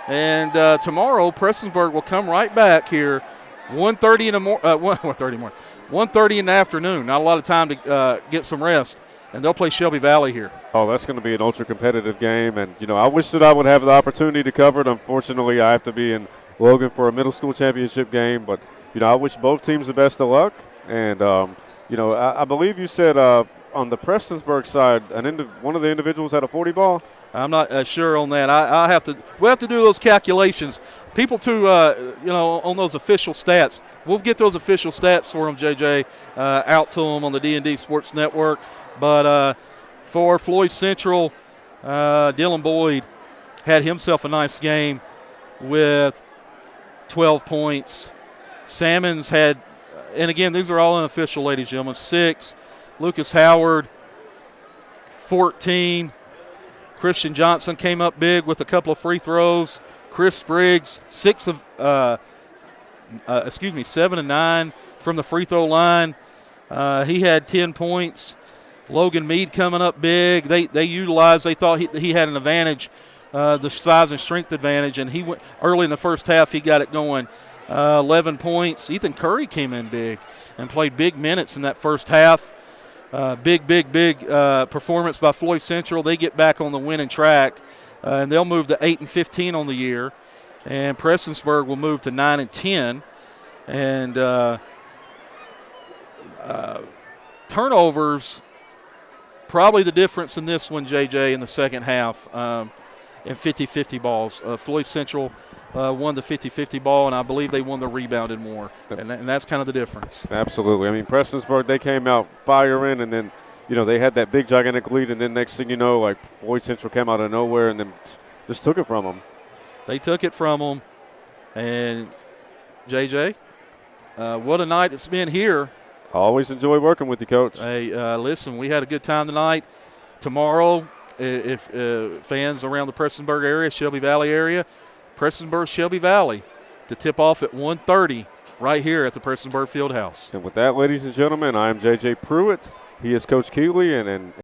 And tomorrow, Prestonsburg will come right back here, 1:30 in the morning. 1:30 in the afternoon. Not a lot of time to get some rest, and they'll play Shelby Valley here. Oh, that's going to be an ultra-competitive game, and I wish that I would have the opportunity to cover it. Unfortunately, I have to be in Logan for a middle school championship game, but I wish both teams the best of luck. And I believe you said on the Prestonsburg side, one of the individuals had a 40 ball. I'm not sure on that. We'll have to do those calculations. People too, on those official stats. We'll get those official stats for them, JJ, out to them on the D&D Sports Network. But for Floyd Central, Dylan Boyd had himself a nice game with 12 points. Salmons had, and again, these are all unofficial, ladies and gentlemen, 6. Lucas Howard, 14. Christian Johnson came up big with a couple of free throws. Chris Spriggs, 7 and 9 from the free throw line. He had 10 points. Logan Mead coming up big. They utilized. They thought he had an advantage, the size and strength advantage, and he went early in the first half. He got it going. 11 points. Ethan Curry came in big and played big minutes in that first half. Big performance by Floyd Central. They get back on the winning track, and they'll move to 8-15 on the year. And Prestonsburg will move to 9-10. And turnovers, probably the difference in this one, JJ, in the second half, in 50-50 balls. Floyd Central won the 50-50 ball, and I believe they won the rebounded more, and that's kind of the difference. Absolutely. I mean, Prestonsburg, they came out firing, and then, they had that big, gigantic lead, and then next thing you know, like Floyd Central came out of nowhere and then just took it from them. They took it from them, and JJ, what a night it's been here. I always enjoy working with you, Coach. Hey, listen, we had a good time tonight. Tomorrow, if fans around the Prestonsburg area, Shelby Valley area, Prestonsburg Shelby Valley to tip off at 1:30 right here at the Prestonsburg Fieldhouse. And with that, ladies and gentlemen, I am J.J. Pruitt. He is Coach Keathley, and